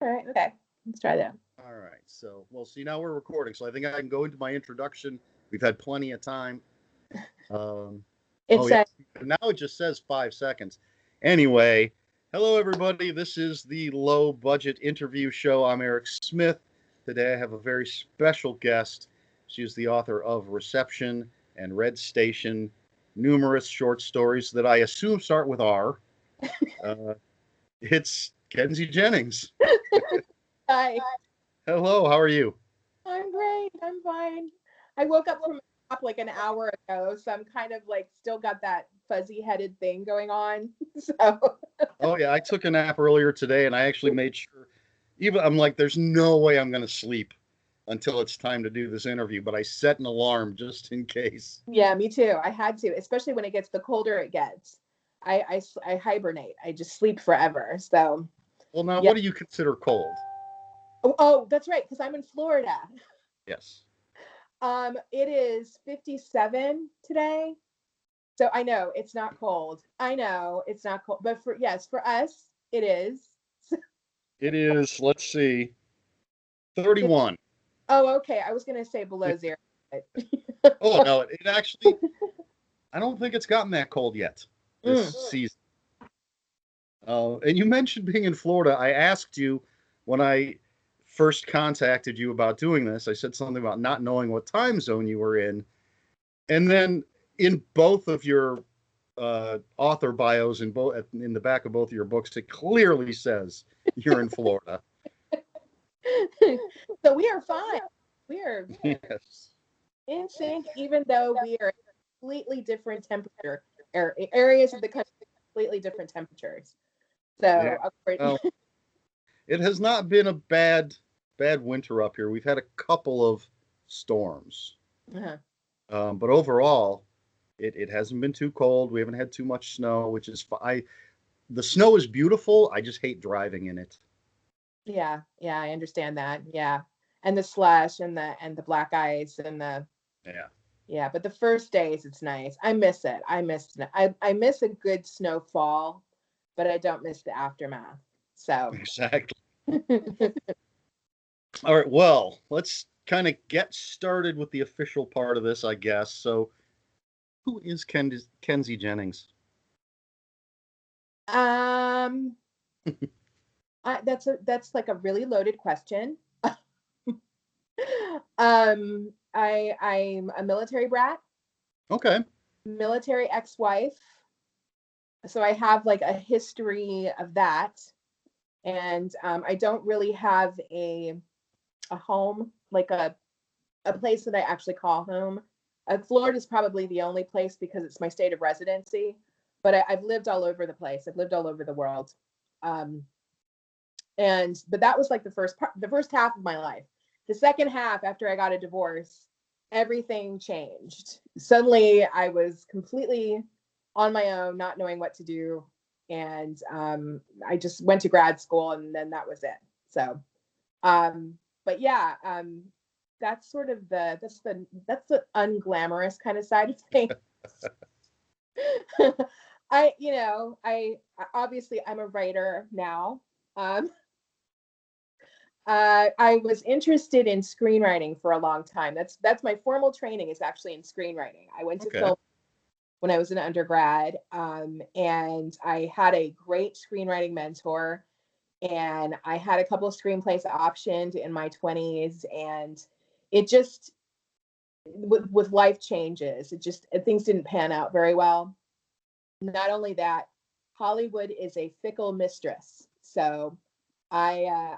All right. Okay. Let's try that. All right. So, well, see, now we're recording, so I think I can go into my introduction. We've had plenty of time. Um, oh, It's yeah. a Now it just says 5 seconds. Anyway, hello, everybody. This is the Low Budget Interview Show. I'm Eric Smith. Today I have a very special guest. She's the author of Reception and Red Station, numerous short stories that I assume start with R. Uh, it's Kenzie Jennings. Hi. Hello, how are you? I'm great. I'm fine. I woke up from a nap like an hour ago, so I'm kind of like still got that fuzzy headed thing going on. So Oh yeah, I took a nap earlier today, and I actually made sure. Even I'm like, there's no way I'm going to sleep until it's time to do this interview, but I set an alarm just in case. yeah, me too. I had to, especially when it gets the colder it gets. I hibernate. I just sleep forever. So Well, now, yeah. what do you consider cold? Oh, that's right, because I'm in Florida. Yes. It is 57 today. So I know it's not cold. I know it's not cold, but for us, it is. It is, let's see, 31. Oh, okay. I was gonna say below zero. But Oh, no, it actually, I don't think it's gotten that cold yet mm, this season. And you mentioned being in Florida. I asked you when I first contacted you about doing this, I said something about not knowing what time zone you were in. And then in both of your author bios in the back of both of your books, it clearly says you're in Florida. so we are fine. We are Yes. in sync, even though we are completely different temperature areas of the country, completely different temperatures. Yeah. So of course, Well, it has not been a bad winter up here. We've had a couple of storms, uh-huh. but overall, it hasn't been too cold. We haven't had too much snow, which is fine. The snow is beautiful. I just hate driving in it. Yeah, I understand that. Yeah, and the slush and the black ice and the Yeah, yeah, but the first days it's nice. I miss it. I miss a good snowfall, but I don't miss the aftermath. So exactly. All right. Well, let's kind of get started with the official part of this, I guess. So, who is Kenzie Jennings? um that's like a really loaded question. I'm a military brat, Okay. military ex-wife. So I have like a history of that. And I don't really have a home, like a place that I actually call home. Florida is probably the only place because it's my state of residency, but I've lived all over the place. I've lived all over the world. Um, but that was like the first half of my life. The second half, after I got a divorce, everything changed. Suddenly, I was completely on my own, not knowing what to do, and I just went to grad school, and then that was it. So, but yeah, that's sort of that's the unglamorous kind of side of things. I obviously I'm a writer now. Um, I was interested in screenwriting for a long time. That's my formal training is actually in screenwriting. I went to Okay. film when I was an undergrad, and I had a great screenwriting mentor, and I had a couple of screenplays optioned in my 20s, and it just with life changes, things didn't pan out very well. Not only that, Hollywood is a fickle mistress. So I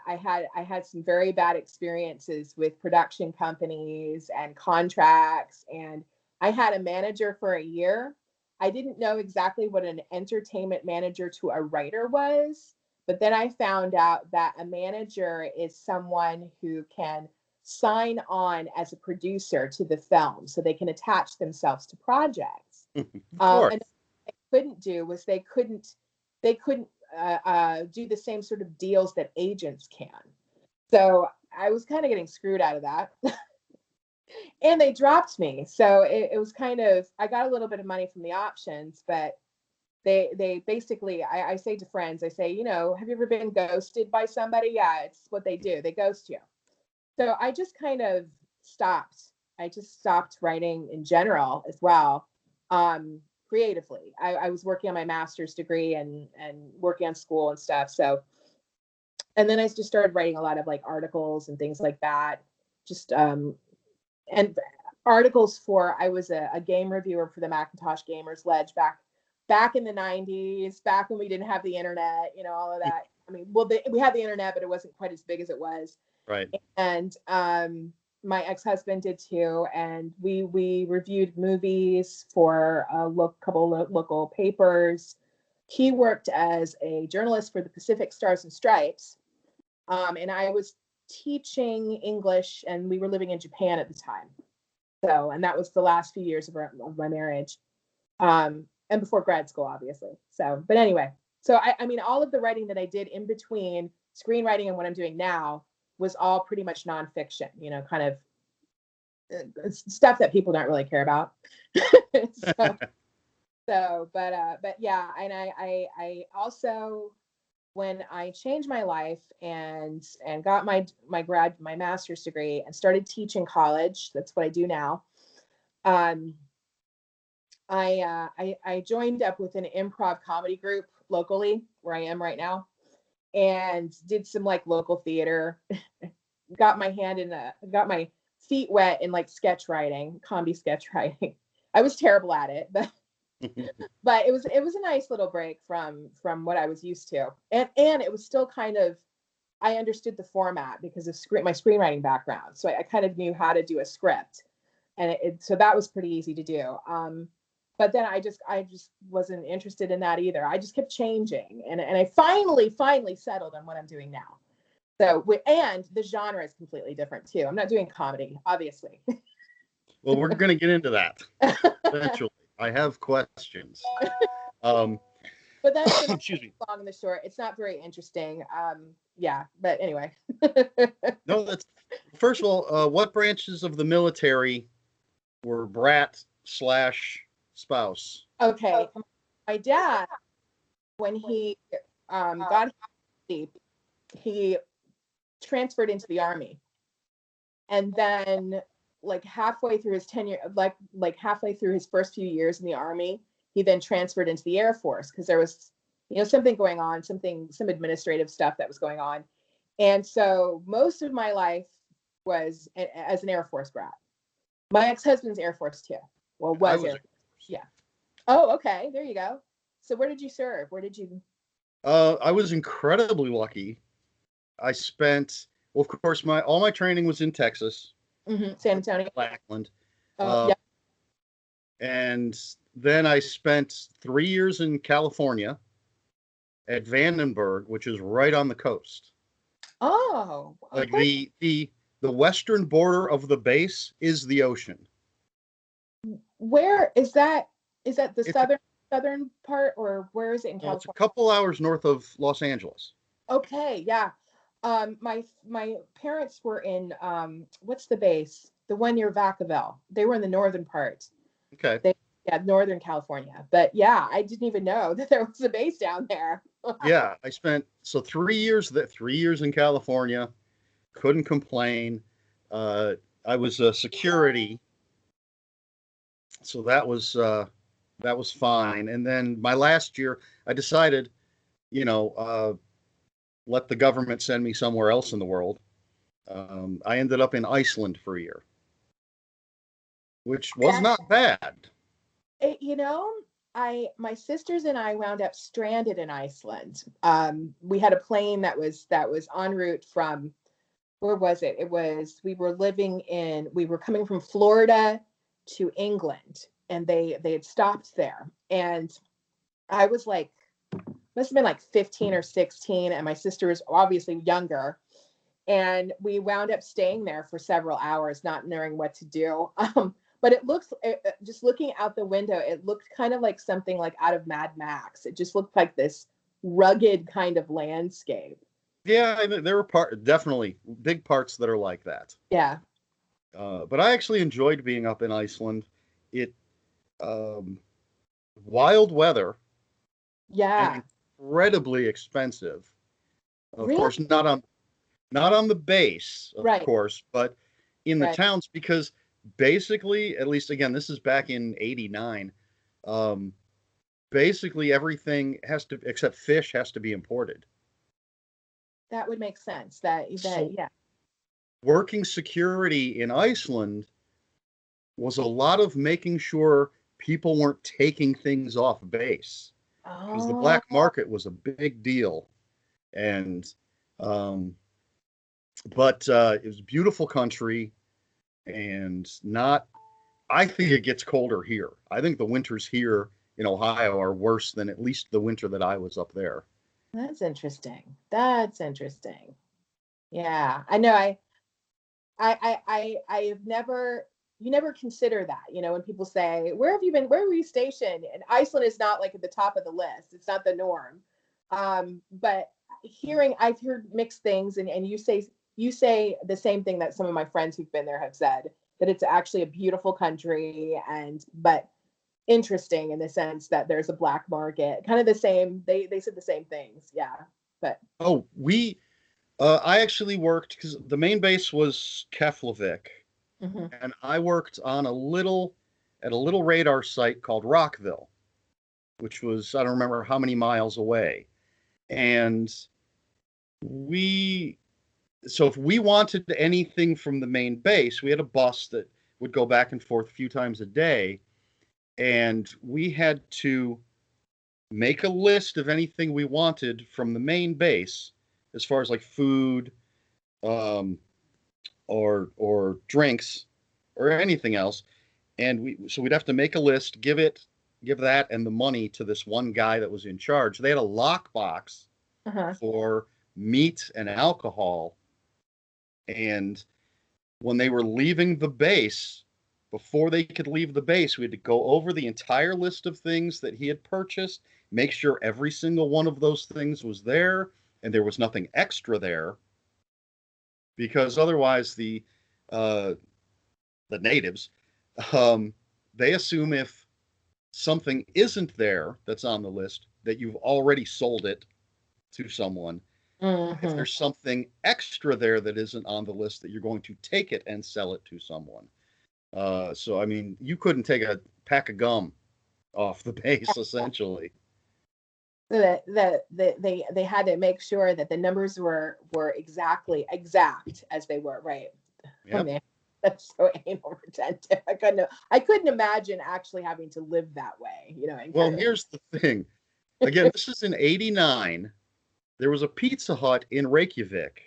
had some very bad experiences with production companies and contracts, and I had a manager for a year. I didn't know exactly what an entertainment manager to a writer was, but then I found out that a manager is someone who can sign on as a producer to the film so they can attach themselves to projects. Of course. And couldn't do was they couldn't do the same sort of deals that agents can. So I was kind of getting screwed out of that. And they dropped me. So it was kind of I got a little bit of money from the options, but they basically, I say to friends, I say, you know, have you ever been ghosted by somebody? Yeah, it's what they do. They ghost you. So I just kind of stopped. I just stopped writing in general as well, creatively. I was working on my master's degree and working on school and stuff. So, and then I just started writing a lot of like articles and things like that. Just and articles for, I was a game reviewer for the Macintosh Gamers Ledge back in the 90s, back when we didn't have the internet, you know, all of that. I mean, well, we had the internet, but it wasn't quite as big as it was. Right. And my ex-husband did too, and we reviewed movies for a couple local papers. He worked as a journalist for the Pacific Stars and Stripes, and I was teaching English, and we were living in Japan at the time. So, and that was the last few years of my marriage, and before grad school, obviously. So, but anyway, so I mean, all of the writing that I did in between screenwriting and what I'm doing now was all pretty much nonfiction, you know, kind of stuff that people don't really care about. so, but yeah, and I also, when I changed my life and got my master's degree and started teaching college, that's what I do now. I joined up with an improv comedy group locally where I am right now, and did some like local theater. got my feet wet in like sketch writing, comedy sketch writing. I was terrible at it, but but it was a nice little break from what I was used to, and it was still kind of, I understood the format because of my screenwriting background, so I kind of knew how to do a script, and so that was pretty easy to do. But then I just wasn't interested in that either. I just kept changing, and I finally settled on what I'm doing now. So, and the genre is completely different too. I'm not doing comedy, obviously. Well, we're going to get into that eventually. I have questions. But that's the Excuse me. long and the short. It's not very interesting. Yeah, but anyway. No, that's, first of all, what branches of the military were brat / spouse? Okay, my dad, when he got sleep, he transferred into the army, and then like halfway through his tenure, like halfway through his first few years in the army, he then transferred into the Air Force because there was, you know, something going on, some administrative stuff that was going on, and so most of my life was as an Air Force brat. My ex-husband's Air Force too. Well, was Air Force. Yeah. Oh, okay. There you go. So where did you serve? Where did you? I was incredibly lucky. I spent, well, of course, all my training was in Texas, San Antonio. Lackland. Yeah. And then I spent 3 years in California at Vandenberg, which is right on the coast. Oh, like the western border of the base is the ocean. Where is that? Is that the southern part, or where is it in California? It's a couple hours north of Los Angeles. Okay, yeah. My parents were in what's the base? The one near Vacaville. They were in the northern part. Okay. Northern California. But yeah, I didn't even know that there was a base down there. Yeah, I spent 3 years 3 years in California. Couldn't complain. I was a security, so that was fine. And then my last year, I decided, let the government send me somewhere else in the world. I ended up in Iceland for a year, which was not bad. My sisters and I wound up stranded in Iceland. We had a plane that was en route from, where was it? We were coming from Florida to England, and they had stopped there. And I was like, must have been like 15 or 16, and my sister was obviously younger. And we wound up staying there for several hours, not knowing what to do. But just looking out the window, it looked kind of like something like out of Mad Max. It just looked like this rugged kind of landscape. Yeah, there were definitely big parts that are like that. Yeah. But I actually enjoyed being up in Iceland. It wild weather, Yeah. and incredibly expensive. Of Really? course, not on the base, of Right. course, but in the Right. towns, because basically, at least again, this is back in '89. Um, basically, everything has to, except fish, has to be imported. That would make sense. That So yeah. working security in Iceland was a lot of making sure people weren't taking things off base, because the Oh, black market was a big deal. And um, but it was a beautiful country, and not. I think it gets colder here. I think the winters here in Ohio are worse than at least the winter that I was up there. that's interesting. That's interesting. Yeah. I know I have never you never consider that, when people say, "Where have you been? Where were you stationed?" And Iceland is not like at the top of the list. It's not the norm. But I've heard mixed things, and you say the same thing that some of my friends who've been there have said, that it's actually a beautiful country, and but interesting in the sense that there's a black market. Kind of the same. They said the same things. Yeah. But Oh, I actually worked because the main base was Keflavik, mhm. and I worked on at a little radar site called Rockville, which was, I don't remember how many miles away. And we so if we wanted anything from the main base, we had a bus that would go back and forth a few times a day, and we had to make a list of anything we wanted from the main base, as far as like food, um, or drinks, or anything else. And we'd have to make a list, give that and the money to this one guy that was in charge. They had a lockbox Uh-huh. for meat and alcohol, and when they were leaving the base, before they could leave the base, we had to go over the entire list of things that he had purchased, make sure every single one of those things was there and there was nothing extra there, because otherwise uh, the natives, um, they assume if something isn't there that's on the list, that you've already sold it to someone. If Mhm. there's something extra there that isn't on the list, that you're going to take it and sell it to someone. So I mean, you couldn't take a pack of gum off the base, essentially. They had to make sure that the numbers were exact as they were, right? Oh Yep. man, that's so anal retentive. I couldn't imagine actually having to live that way, and Well, kind of. here's the thing. Again, this is in '89. There was a Pizza Hut in Reykjavik,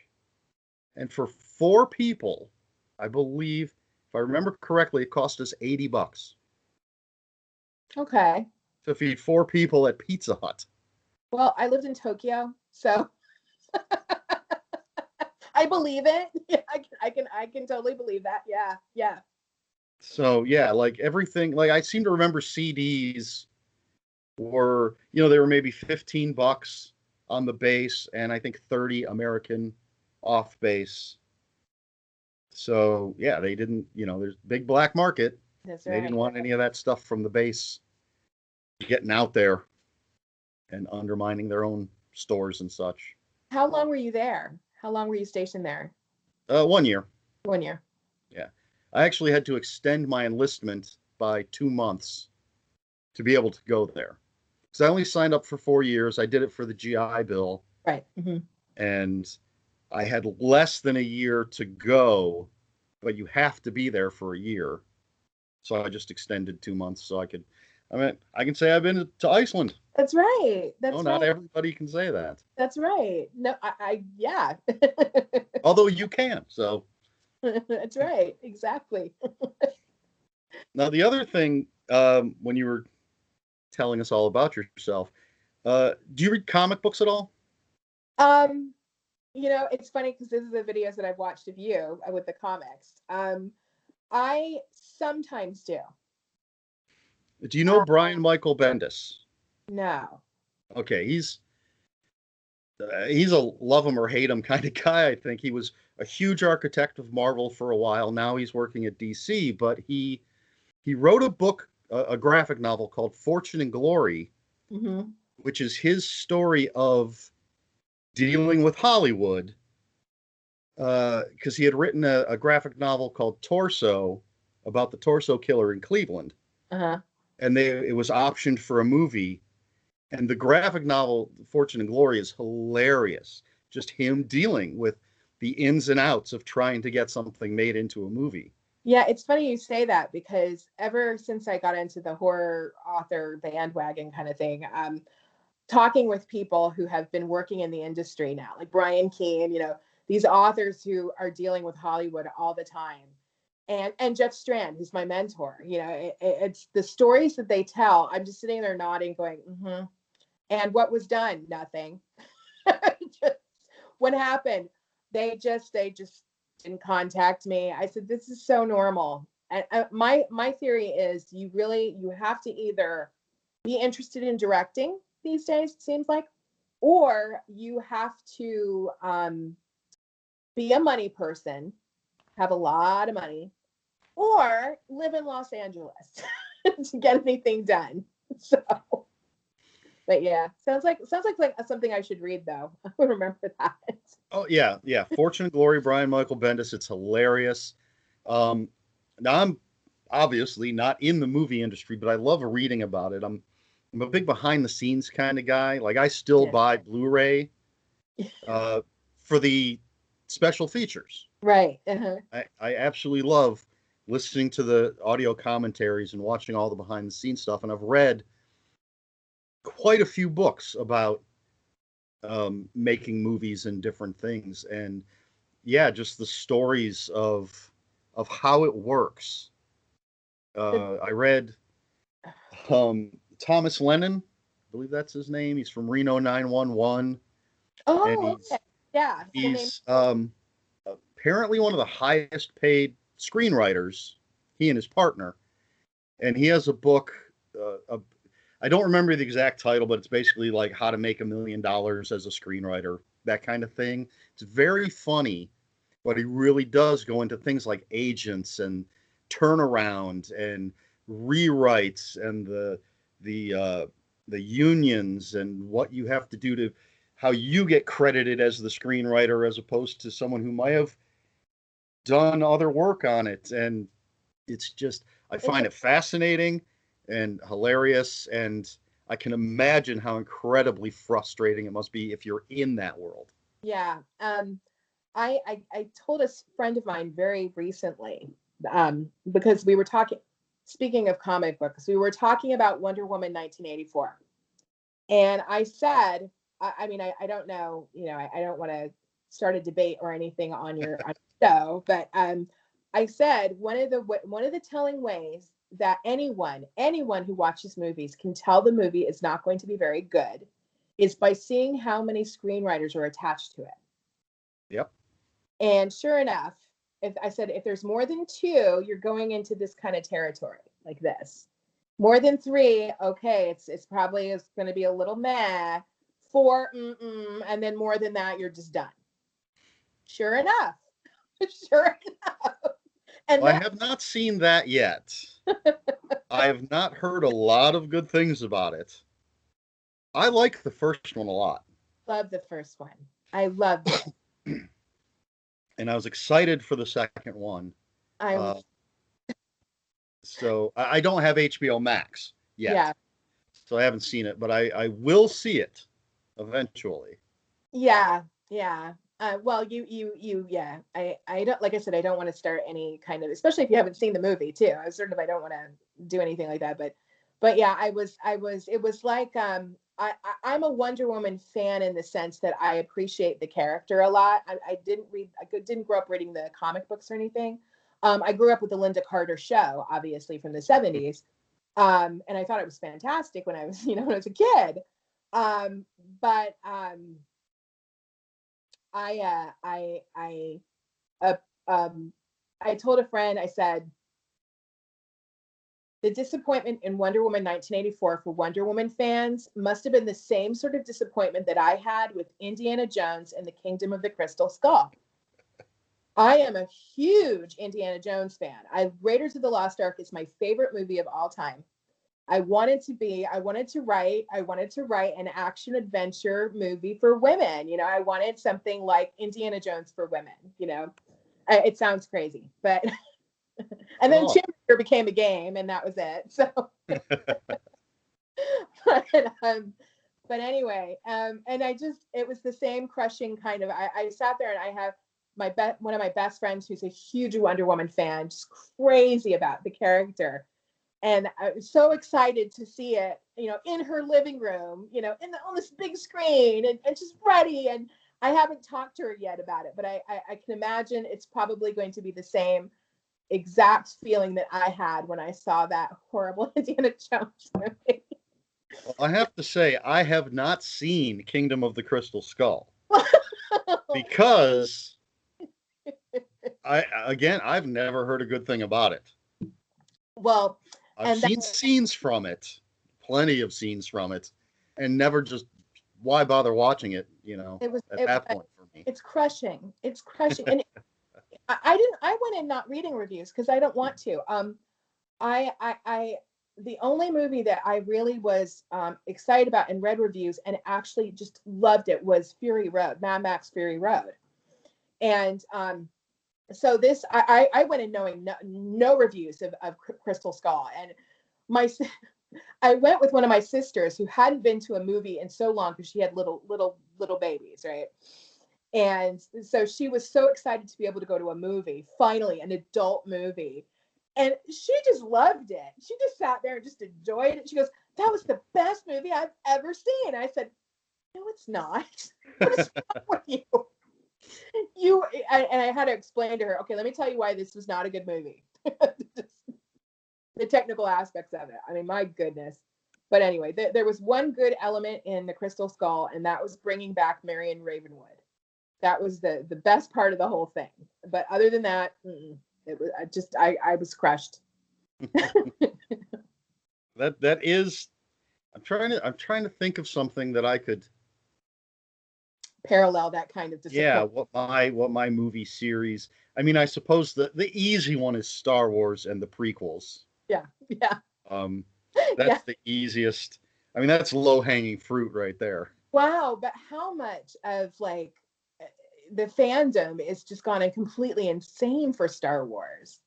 and for four people, I believe, if I remember correctly, it cost us $80 Okay. to feed four people at Pizza Hut. Well, I lived in Tokyo, so I believe it. Yeah, I can totally believe that. Yeah, yeah. So yeah, like everything, like I seem to remember CDs were, they were maybe $15 on the base, and I think 30 American off base. So yeah, they didn't, there's big black market. That's They didn't right. want any of that stuff from the base getting out there and undermining their own stores and such. How long were you there? How long were you stationed there? 1 year. 1 year. Yeah. I actually had to extend my enlistment by 2 months to be able to go there. Because I only signed up for 4 years. I did it for the GI Bill, Right. Hmm. and I had less than a year to go, but you have to be there for a year. So I just extended 2 months so I could. I mean, I can say I've been to Iceland. That's right. No, That's not right. everybody can say that. That's right. No, yeah. Although you can. So That's right. Exactly. now the other thing, when you were telling us all about yourself, do you read comic books at all? Um, it's funny because this is the videos that I've watched of you with the comics. I sometimes do. Do you know Uh, Brian Michael Bendis? no. Okay, he's a love him or hate him kind of guy. I think he was a huge architect of Marvel for a while. Now he's working at DC, but he wrote a book, a graphic novel called Fortune and Glory, Hmm. which is his story of dealing with Hollywood, because he had written a graphic novel called Torso about the Torso killer in Cleveland, Uh-huh. and it was optioned for a movie. And the graphic novel Fortune and Glory is hilarious. Just him dealing with the ins and outs of trying to get something made into a movie. Yeah, it's funny you say that because ever since I got into the horror author bandwagon kind of thing, talking with people who have been working in the industry now, like Brian Keene, these authors who are dealing with Hollywood all the time. And Jeff Strand, who's my mentor, it's the stories that they tell. I'm just sitting there nodding, going, mm-hmm. And what was done? Nothing. Just, what happened? They just didn't contact me. I said, this is so normal. And my theory is you have to either be interested in directing these days, it seems like, or you have to be a money person, have a lot of money, or live in Los Angeles to get anything done. So, but yeah, sounds like something I should read though. I would remember that. Oh yeah, yeah. Fortune and Glory, Brian Michael Bendis. It's hilarious. Um, Now I'm obviously not in the movie industry, but I love reading about it. I'm a big behind the scenes kind of guy. Like I still Yeah. buy Blu-ray uh, for the special features. Right. Uh-huh. I absolutely love listening to the audio commentaries and watching all the behind the scenes stuff. And I've read quite a few books about making movies and different things. And yeah, just the stories of how it works. I read Thomas Lennon, I believe that's his name. He's from Reno 911, and Oh, okay. Yeah. The name. he's apparently one of the highest paid screenwriters. He and his partner, and he has a book. I don't remember the exact title, but it's basically like how to make $1 million as a screenwriter, that kind of thing. It's very funny, but he really does go into things like agents and turnaround and rewrites and the unions and what you have to do to how you get credited as the screenwriter as opposed to someone who might have done other work on it. And it's just I It's find it fascinating and hilarious, and I can imagine how incredibly frustrating it must be if you're in that world. yeah. I told a friend of mine very recently, because we were talking. Speaking of comic books, we were talking about Wonder Woman 1984, and I said, I mean, I don't know, I don't want to start a debate or anything on your show, but I said one of the telling ways that anyone who watches movies can tell the movie is not going to be very good is by seeing how many screenwriters are attached to it. Yep. And sure enough, if there's more than two, you're going into this kind of territory like this. More than three, okay, it's probably it's going to be a little meh. Four, and then more than that, you're just done. Sure enough, sure enough, and Well, I that have not seen that yet. I have not heard a lot of good things about it. I like the first one a lot, love the first one. I loved it. and I was excited for the second one. I Uh, so I don't have HBO Max yet, Yeah, so I haven't seen it, but I will see it eventually. yeah, yeah. Well, yeah. I don't, like I said, I don't want to start any kind of, especially if you haven't seen the movie too. I don't want to do anything like that, but yeah, it was like, I'm a Wonder Woman fan in the sense that I appreciate the character a lot. I didn't grow up reading the comic books or anything. I grew up with the Linda Carter show, obviously from the 70s. And I thought it was fantastic when I was, when I was a kid. Um, but I uh, uh, um, I told a friend, I said, the disappointment in Wonder Woman 1984 for Wonder Woman fans must have been the same sort of disappointment that I had with Indiana Jones and the Kingdom of the Crystal Skull. I am a huge Indiana Jones fan. Raiders of the Lost Ark is my favorite movie of all time. I wanted to write an action adventure movie for women. I wanted something like Indiana Jones for women. It sounds crazy, but and then Oh, Tomb Raider became a game, and that was it. So, but, but anyway, and it was the same crushing kind of. I sat there, and I have one of my best friends who's a huge Wonder Woman fan, just crazy about the character. And I was so excited to see it, in her living room, on this big screen, and just ready. And I haven't talked to her yet about it, but I can imagine it's probably going to be the same exact feeling that I had when I saw that horrible Indiana Jones movie. well, I have to say, I have not seen Kingdom of the Crystal Skull because I've never heard a good thing about it. Well, I've and that, seen scenes from it, plenty of scenes from it, and never just why bother watching it, at that point for me. it's crushing. It's crushing. And I went in not reading reviews because I don't want to. I the only movie that I really was excited about and read reviews and actually just loved it was Fury Road, Mad Max Fury Road. And so this, I went in knowing no reviews of Crystal Skull. And my I went with one of my sisters who hadn't been to a movie in so long because she had little babies, right? And so she was so excited to be able to go to a movie, finally, an adult movie. And she just loved it. She just sat there and just enjoyed it. She goes, "That was the best movie I've ever seen." I said, "No, it's not. What is wrong with you?" And I had to explain to her, okay, let me tell you why this was not a good movie. The technical aspects of it. I mean, my goodness. But anyway, there was one good element in the Crystal Skull, and that was bringing back Marion Ravenwood. That was the best part of the whole thing. But other than that, it was I was crushed. That is, I'm trying to think of something that I could Parallel that kind of yeah, disappointment. what my movie series. I mean, I suppose the easy one is Star Wars and the prequels. Yeah, yeah, Um, yeah. that's the easiest. I mean, that's low hanging fruit right there. Wow, but how much of like the fandom is just gone completely insane for Star Wars?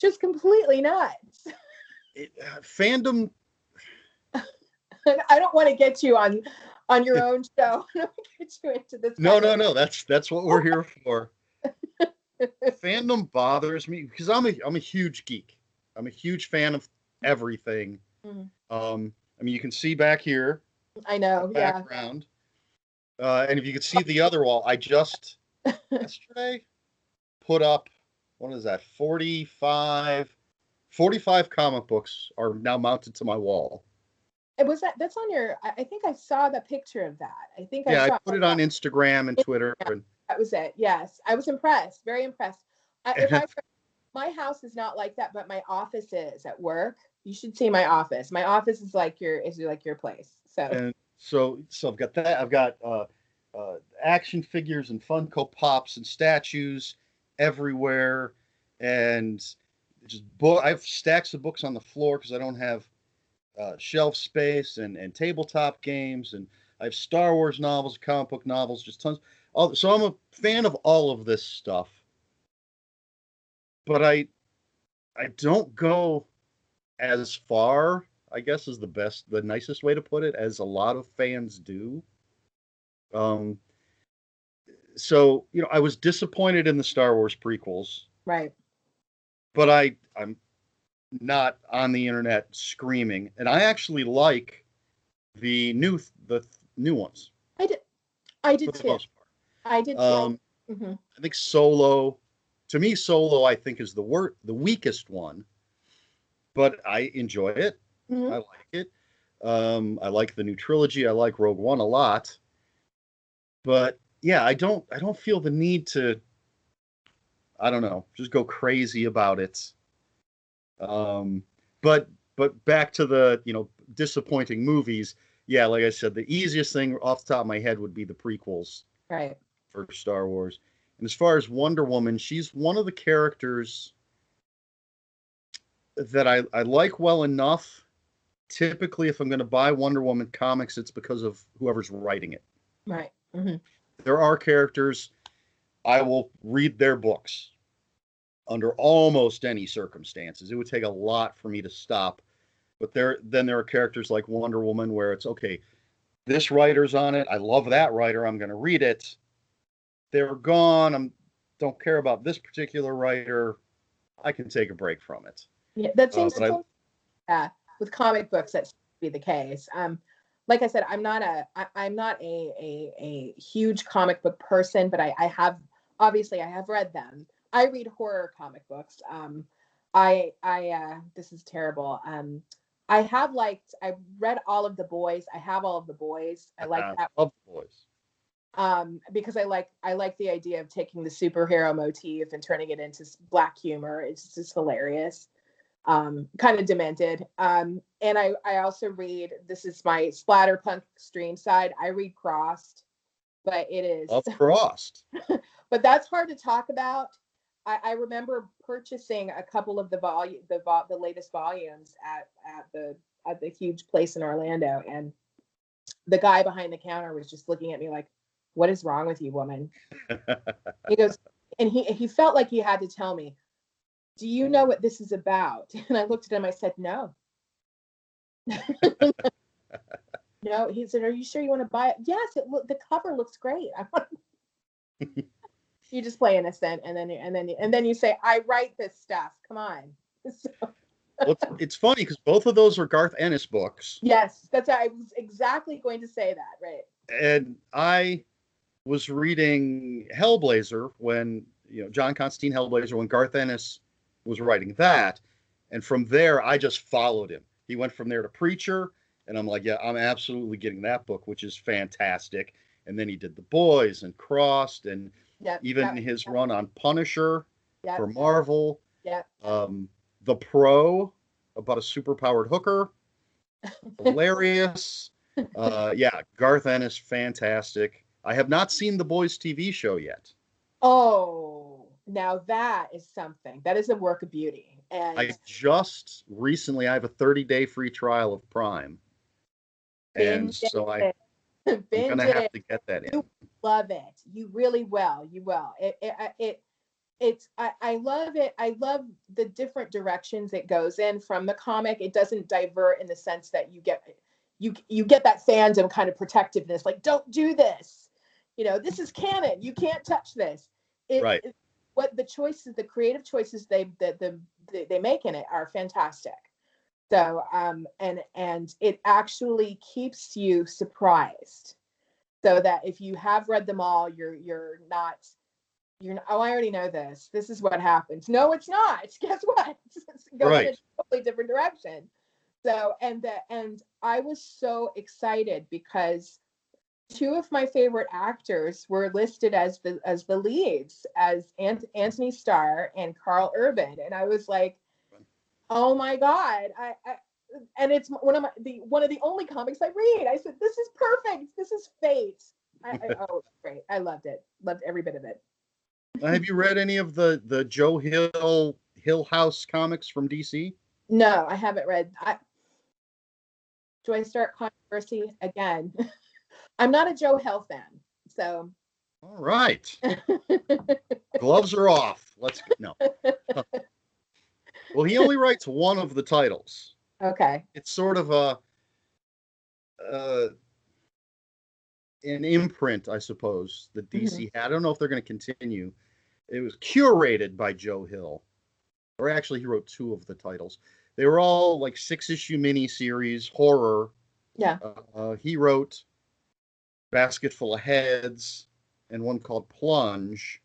Just completely nuts. Fandom. I don't want to get you on your own show. I don't want to get you into this No, kind no, of. no. That's what we're here for. Fandom bothers me because I'm a huge geek. I'm a huge fan of everything. Mm, I mean, you can see back here I my know, yeah. background, and if you could see the other wall, I just yesterday put up what is that 45 comic books are now mounted to my wall. It was that's on your. I think I saw the picture of that. I think I Yeah, I saw put it on Instagram and Twitter, yeah, and that was it. Yes, I was impressed. Very impressed. If I My house is not like that, but my office is at work. You should see my office. My office is like your place. So and so I've got that. I've got action figures and Funko Pops and statues everywhere, and just book. I have stacks of books on the floor because I don't have shelf space and tabletop games, and I have Star Wars novels, comic book novels, just tons. So I'm a fan of all of this stuff, but I don't go as far. I guess is the nicest way to put it, as a lot of fans do. Um, so I was disappointed in the Star Wars prequels, right. but I'm not on the internet screaming, and I actually like the new ones I did. I for did the too. most I did part. too. Hmm. I think Solo, to me, Solo I think is the weakest one, but I enjoy it. I Hmm. like it. I like the new trilogy. I like Rogue One a lot, but yeah, I don't feel the need to, I don't know, just go crazy about it. Um, but back to the disappointing movies. Yeah, like I said, the easiest thing off the top of my head would be the prequels Right. for Star Wars. And as far as Wonder Woman, she's one of the characters that I like well enough, typically, if I'm going to buy Wonder Woman comics, it's because of whoever's writing it. Right. Mm-hmm. There are characters I will read their books under almost any circumstances. It would take a lot for me to stop. But there are characters like Wonder Woman where it's okay, this writer's on it. I love that writer. I'm going to read it. They're gone. I don't care about this particular writer. I can take a break from it. Yeah, that seems But with comic books that seems to be the case. Like I said, I'm not a huge comic book person, but I have obviously I have read them. I read horror comic books. I this is terrible. I've read all of the boys. I have all of the boys. I like that. love the boys. Because I like the idea of taking the superhero motif and turning it into black humor. It's just hilarious. Kind of demented. And I also read, this is my splatterpunk stream side. I read Crossed, but it is Love Crossed. but that's hard to talk about. I remember purchasing a couple of the latest volumes at the huge place in Orlando, and the guy behind the counter was just looking at me like, "What is wrong with you, woman?" He goes, and he felt like he had to tell me, "Do you know what this is about?" And I looked at him. I said, "No." No, he said, "Are you sure you want to buy it?" Yes, the cover looks great. You just play innocent, and then you say, "I write this stuff. Come on." So, Well, it's funny because both of those are Garth Ennis books. yes, I was exactly going to say that. Right. And I was reading Hellblazer when, John Constantine Hellblazer, when Garth Ennis was writing that. And from there, I just followed him. He went from there to Preacher. And I'm like, yeah, I'm absolutely getting that book, which is fantastic. And then he did The Boys and Crossed, and even his run on Punisher for Marvel. Yeah. The Pro, about a superpowered hooker. Hilarious. Yeah, Garth Ennis, fantastic. I have not seen The Boys TV show yet. Oh, now that is something. That is a work of beauty. And I just recently, I have a 30-day free trial of Prime. And so I'm going to have to get that in. You love it. You really will. You will. I love it. I love the different directions it goes in from the comic. It doesn't divert in the sense that you get that fandom kind of protectiveness, like, don't do this. This is canon. You can't touch this. Right. What the creative choices they make in it are fantastic. So and it actually keeps you surprised, so that if you have read them all, you're not, oh, I already know this. This is what happens. No, it's not. Guess what? It's going in a totally different direction. So and I was so excited because two of my favorite actors were listed as the leads, as Anthony Starr and Carl Urban, and I was like, oh my God. And it's one of the only comics I read. I said, this is perfect. This is fate. Oh, great. I loved it. Loved every bit of it. Have you read any of the Joe Hill House comics from DC? No, I haven't read. Do I start controversy again? I'm not a Joe Hill fan, so. All right. Gloves are off. Let's no. Well, he only writes one of the titles. Okay. It's sort of an imprint, I suppose, that DC had. I don't know if they're going to continue. It was curated by Joe Hill, or actually, he wrote two of the titles. They were all like 6-issue miniseries, horror. Yeah. He wrote Basket Full of Heads and one called Plunge.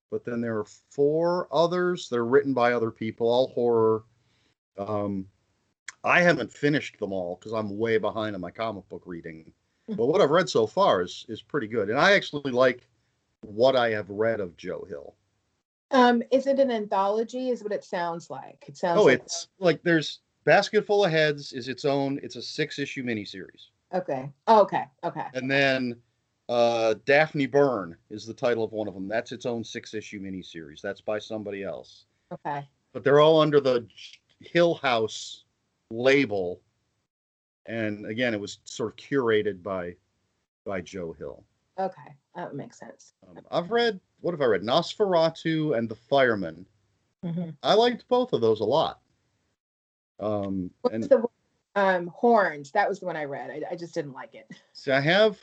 But then there are 4 others. They're written by other people, all horror. I haven't finished them all because I'm way behind on my comic book reading. But what I've read so far is pretty good. And I actually like what I have read of Joe Hill. Is it an anthology? Is what it sounds like. It sounds like it's like there's Basket Full of Heads is its own. It's a 6-issue miniseries. Okay. Oh, okay. And then Daphne Byrne is the title of one of them. That's its own 6-issue miniseries. That's by somebody else. Okay. But they're all under the Hill House label. And again, it was sort of curated by Joe Hill. Okay, that makes sense. I've read, what have I read? Nosferatu and The Fireman. Mm-hmm. I liked both of those a lot. What was And the Horns? That was the one I read. I just didn't like it. see, I have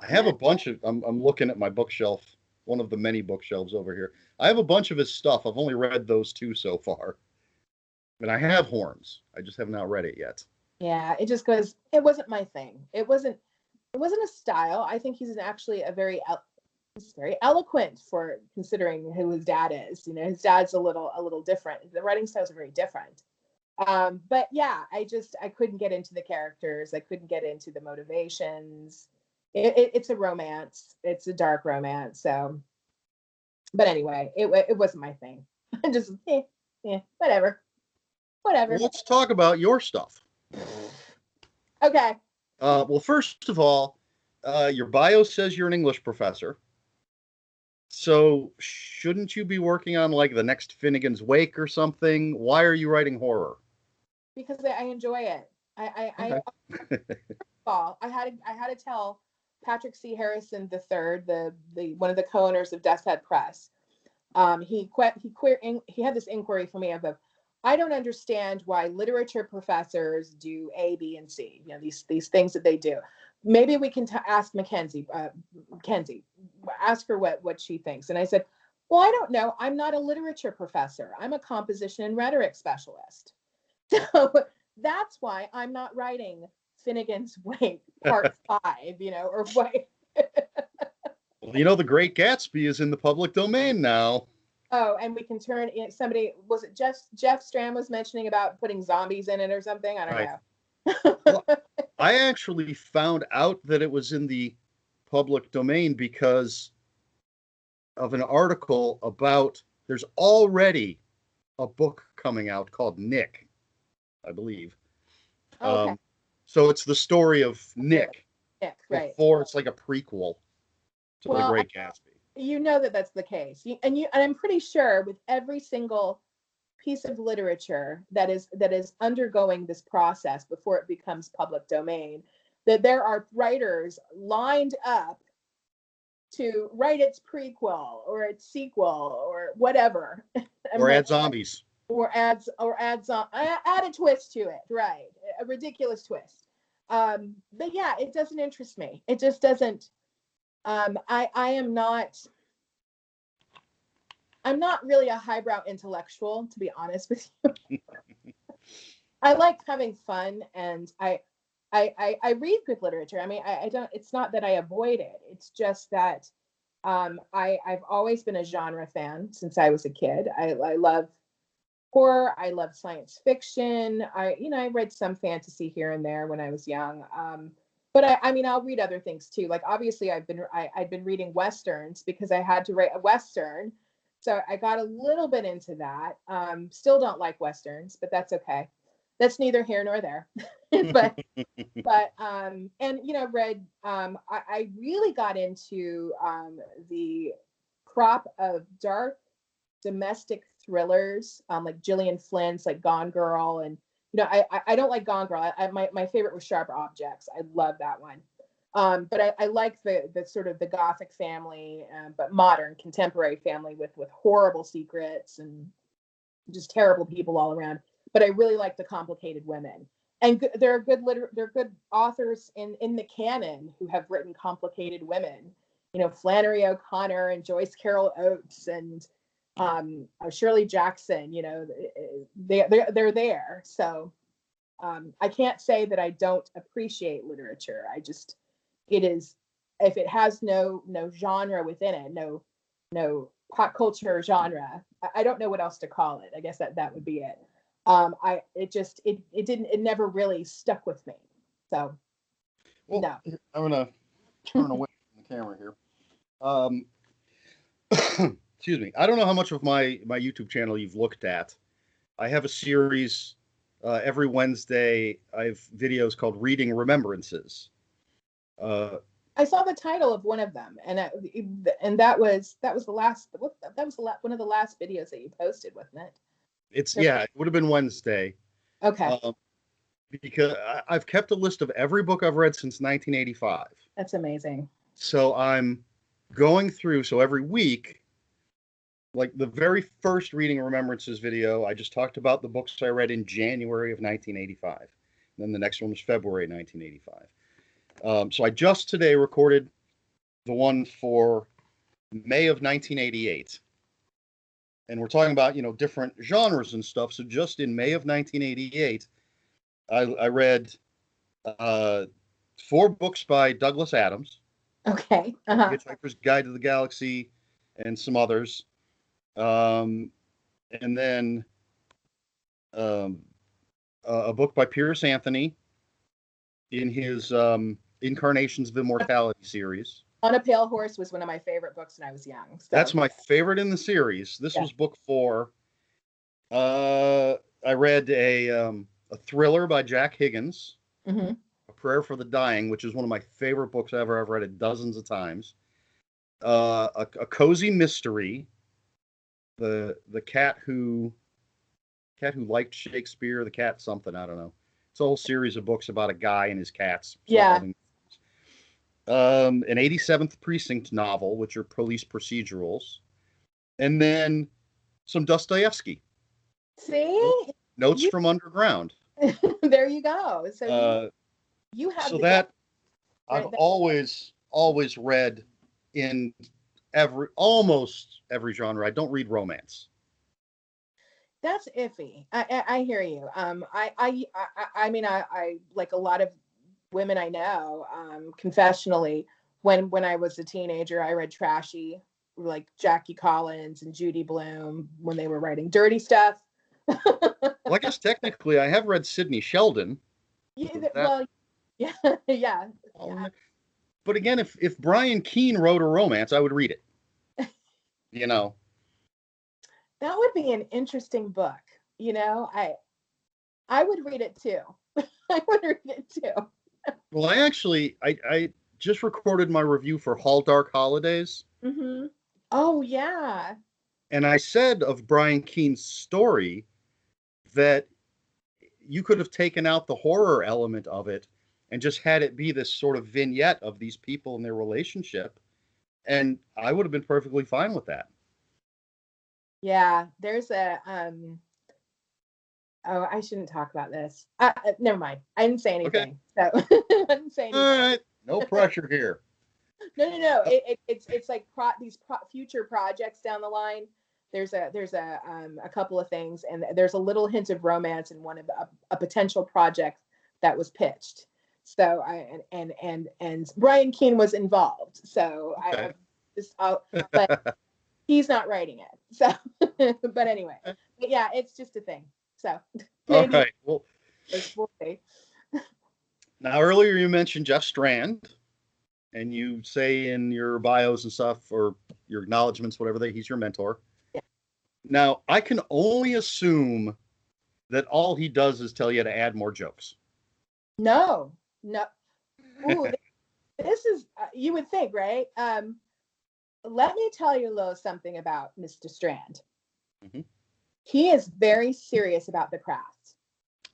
a bunch of. I'm looking at my bookshelf, one of the many bookshelves over here. I have a bunch of his stuff. I've only read those two so far, and I have Horns. I just have not read it yet. Yeah, it just goes. It wasn't my thing. It wasn't. It wasn't a style. I think he's actually he's very eloquent for considering who his dad is. You know, his dad's a little different. The writing styles are very different. But yeah, I couldn't get into the characters. I couldn't get into the motivations. It's a romance. It's a dark romance. So, but anyway, it wasn't my thing. Just whatever, whatever. Well, let's talk about your stuff. Okay. Well, first of all, your bio says you're an English professor. So shouldn't you be working on like the next Finnegan's Wake or something? Why are you writing horror? Because I enjoy it. Okay. I had to tell Patrick C. Harrison III, the one of the co-owners of Death's Head Press. He had this inquiry for me of I don't understand why literature professors do A, B, and C. You know, these things that they do. Maybe we can ask Kenzie, ask her what she thinks. And I said, well, I don't know. I'm not a literature professor. I'm a composition and rhetoric specialist. So that's why I'm not writing Finnegan's Wake Part 5, or what. Well, the Great Gatsby is in the public domain now. Oh, and we can turn in somebody, was it Jeff Strand was mentioning about putting zombies in it or something? I don't know. Well, I actually found out that it was in the public domain because of an article about there's already a book coming out called Nick, I believe. Okay. So it's the story of Nick. Nick, right. Before it's like a prequel to The Great Gatsby. You know that's the case. And I'm pretty sure with every single piece of literature that is undergoing this process before it becomes public domain, that there are writers lined up to write its prequel or its sequel or whatever. Or add zombies. Or add a twist to it, right? A ridiculous twist. But yeah, it doesn't interest me. It just doesn't. I'm not really a highbrow intellectual, to be honest with you. I like having fun, and I read good literature. I mean, I don't. It's not that I avoid it. It's just that I've always been a genre fan since I was a kid. I love horror. I love science fiction. I read some fantasy here and there when I was young. But I mean, I'll read other things too. Like obviously, I'd been reading westerns because I had to write a western, so I got a little bit into that. Still don't like westerns, but that's okay. That's neither here nor there. but and read. I really got into the crop of dark domestic thrillers, like Gillian Flynn's like Gone Girl, and I don't like Gone Girl. My favorite was Sharp Objects. I love that one. But I like the sort of the Gothic family, but modern contemporary family with horrible secrets and just terrible people all around. But I really like the complicated women, and there are good authors in the canon who have written complicated women. Flannery O'Connor and Joyce Carol Oates and Shirley Jackson. They're there. So I can't say that I don't appreciate literature. It is, if it has no genre within it, no pop culture genre, I don't know what else to call it. I guess that would be it. It never really stuck with me. So no. I'm gonna turn away from the camera here. Excuse me. I don't know how much of my YouTube channel you've looked at. I have a series every Wednesday. I have videos called Reading Remembrances. I saw the title of one of them, and that was the last. One of the last videos that you posted, wasn't it? It would have been Wednesday. Okay. because I've kept a list of every book I've read since 1985. That's amazing. So I'm going through. So every week, like the very first Reading Remembrances video, I just talked about the books I read in January of 1985. And then the next one was February 1985. So I just today recorded the one for May of 1988. And we're talking about, different genres and stuff. So just in May of 1988, I read 4 books by Douglas Adams. Okay. Hitchhiker's Guide to the Galaxy and some others. And then a book by Pierce Anthony in his Incarnations of Immortality series. On a Pale Horse was one of my favorite books when I was young. So. That's my favorite in the series. This was book 4. I read a thriller by Jack Higgins, mm-hmm. A Prayer for the Dying, which is one of my favorite books ever. I've read it dozens of times. A cozy mystery, the cat who liked Shakespeare, the cat something, I don't know. It's a whole series of books about a guy and his cats. Yeah. An 87th Precinct novel, which are police procedurals, and then some Dostoevsky. See? Notes from Underground. There you go. So you have so that I've always read in almost every genre. I don't read romance. That's iffy. I hear you. I mean, I like a lot of women I know, confessionally, when I was a teenager, I read trashy, like Jackie Collins and Judy Blume when they were writing dirty stuff. Well, I guess technically I have read Sidney Sheldon. Yeah, yeah. But again, if Brian Keene wrote a romance, I would read it. That would be an interesting book. I would read it too. I would read it too. Well, I just recorded my review for Hall Dark Holidays. Mm-hmm. Oh, yeah. And I said of Brian Keene's story that you could have taken out the horror element of it and just had it be this sort of vignette of these people and their relationship. And I would have been perfectly fine with that. Yeah, there's a oh, I shouldn't talk about this. Never mind. I didn't say anything. Okay. So I didn't say anything. All right. No pressure here. No. It's like these future projects down the line. There's a couple of things, and there's a little hint of romance in one of a potential project that was pitched. So and Brian Keene was involved. So okay. But he's not writing it. So, but anyway, but yeah, it's just a thing. So, maybe. All right. Well, we'll see. Now, earlier you mentioned Jeff Strand, and you say in your bios and stuff, or your acknowledgments, whatever, he's your mentor. Yeah. Now, I can only assume that all he does is tell you to add more jokes. No. Ooh, this is, you would think, right? Let me tell you a little something about Mr. Strand. Mm-hmm. He is very serious about the craft.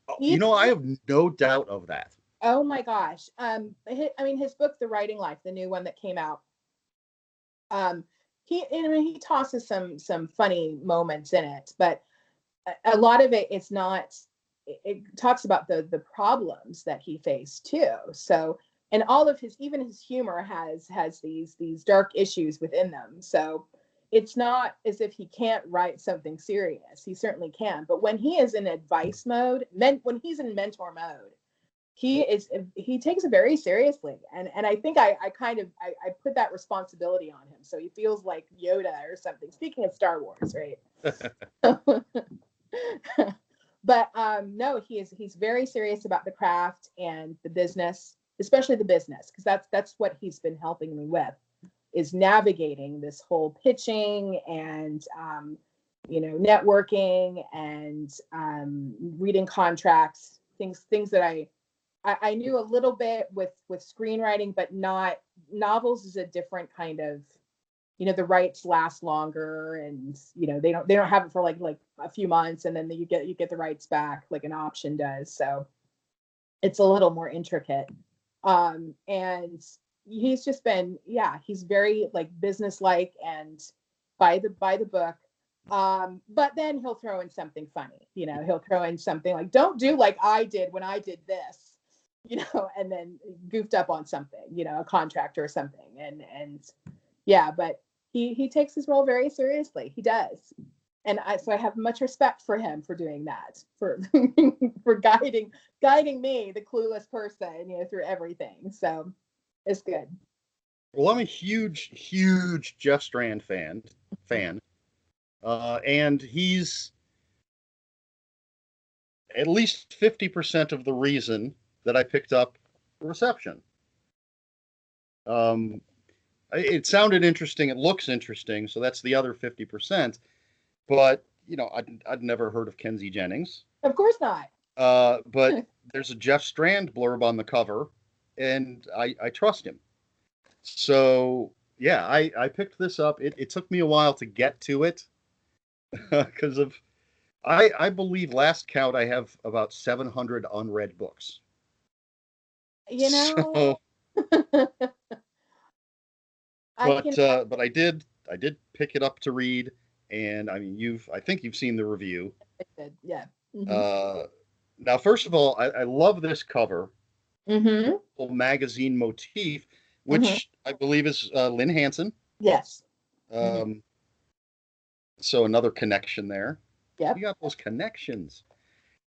I have no doubt of that. Oh my gosh. His book, The Writing Life, the new one that came out. He tosses some funny moments in it, but a lot of it, it's not. It talks about the problems that he faced too. So, and all of even his humor has these dark issues within them. So it's not as if he can't write something serious. He certainly can. But when he is in advice mode, when he's in mentor mode, he takes it very seriously. And I think I put that responsibility on him. So he feels like Yoda or something. Speaking of Star Wars, right? But no, he's very serious about the craft and the business, especially the business, because that's what he's been helping me with, is navigating this whole pitching and networking and reading contracts, things that I knew a little bit with screenwriting, but not novels is a different kind of, the rights last longer, and they don't have it for like a few months, and then you get the rights back like an option does. So it's a little more intricate. And he's just been, yeah, he's very like businesslike and by the book. But then he'll throw in something funny, he'll throw in something like, don't do like I did when I did this, and then goofed up on something, a contractor or something. And yeah, but he takes his role very seriously. He does. And so I have much respect for him for doing that, for for guiding me, the clueless person, through everything. So it's good. Well, I'm a huge Jeff Strand fan, and he's at least 50% of the reason that I picked up Reception. It sounded interesting. It looks interesting, so that's the other 50%. But I'd never heard of Kenzie Jennings. Of course not. But there's a Jeff Strand blurb on the cover, and I trust him. So yeah, I picked this up. It took me a while to get to it because of I believe last count I have about 700 unread books. So, but I did pick it up to read, and I mean I think you've seen the review. I did, yeah. Mm-hmm. Now, first of all, I love this cover. Mm-hmm. Magazine motif, which I believe is Lynn Hanson. Yes. So another connection there. Yeah. You got those connections.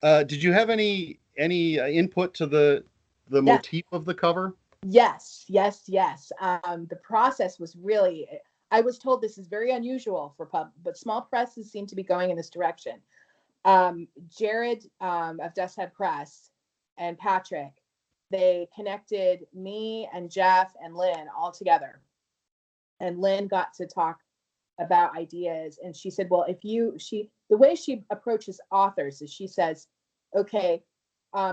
Did you have any input to the motif of the cover? Yes. The process was really, I was told this is very unusual for pub, but small presses seem to be going in this direction. Jared of Dust Head Press and Patrick, they connected me and Jeff and Lynn all together. And Lynn got to talk about ideas. And she said, well, the way she approaches authors is she says, okay,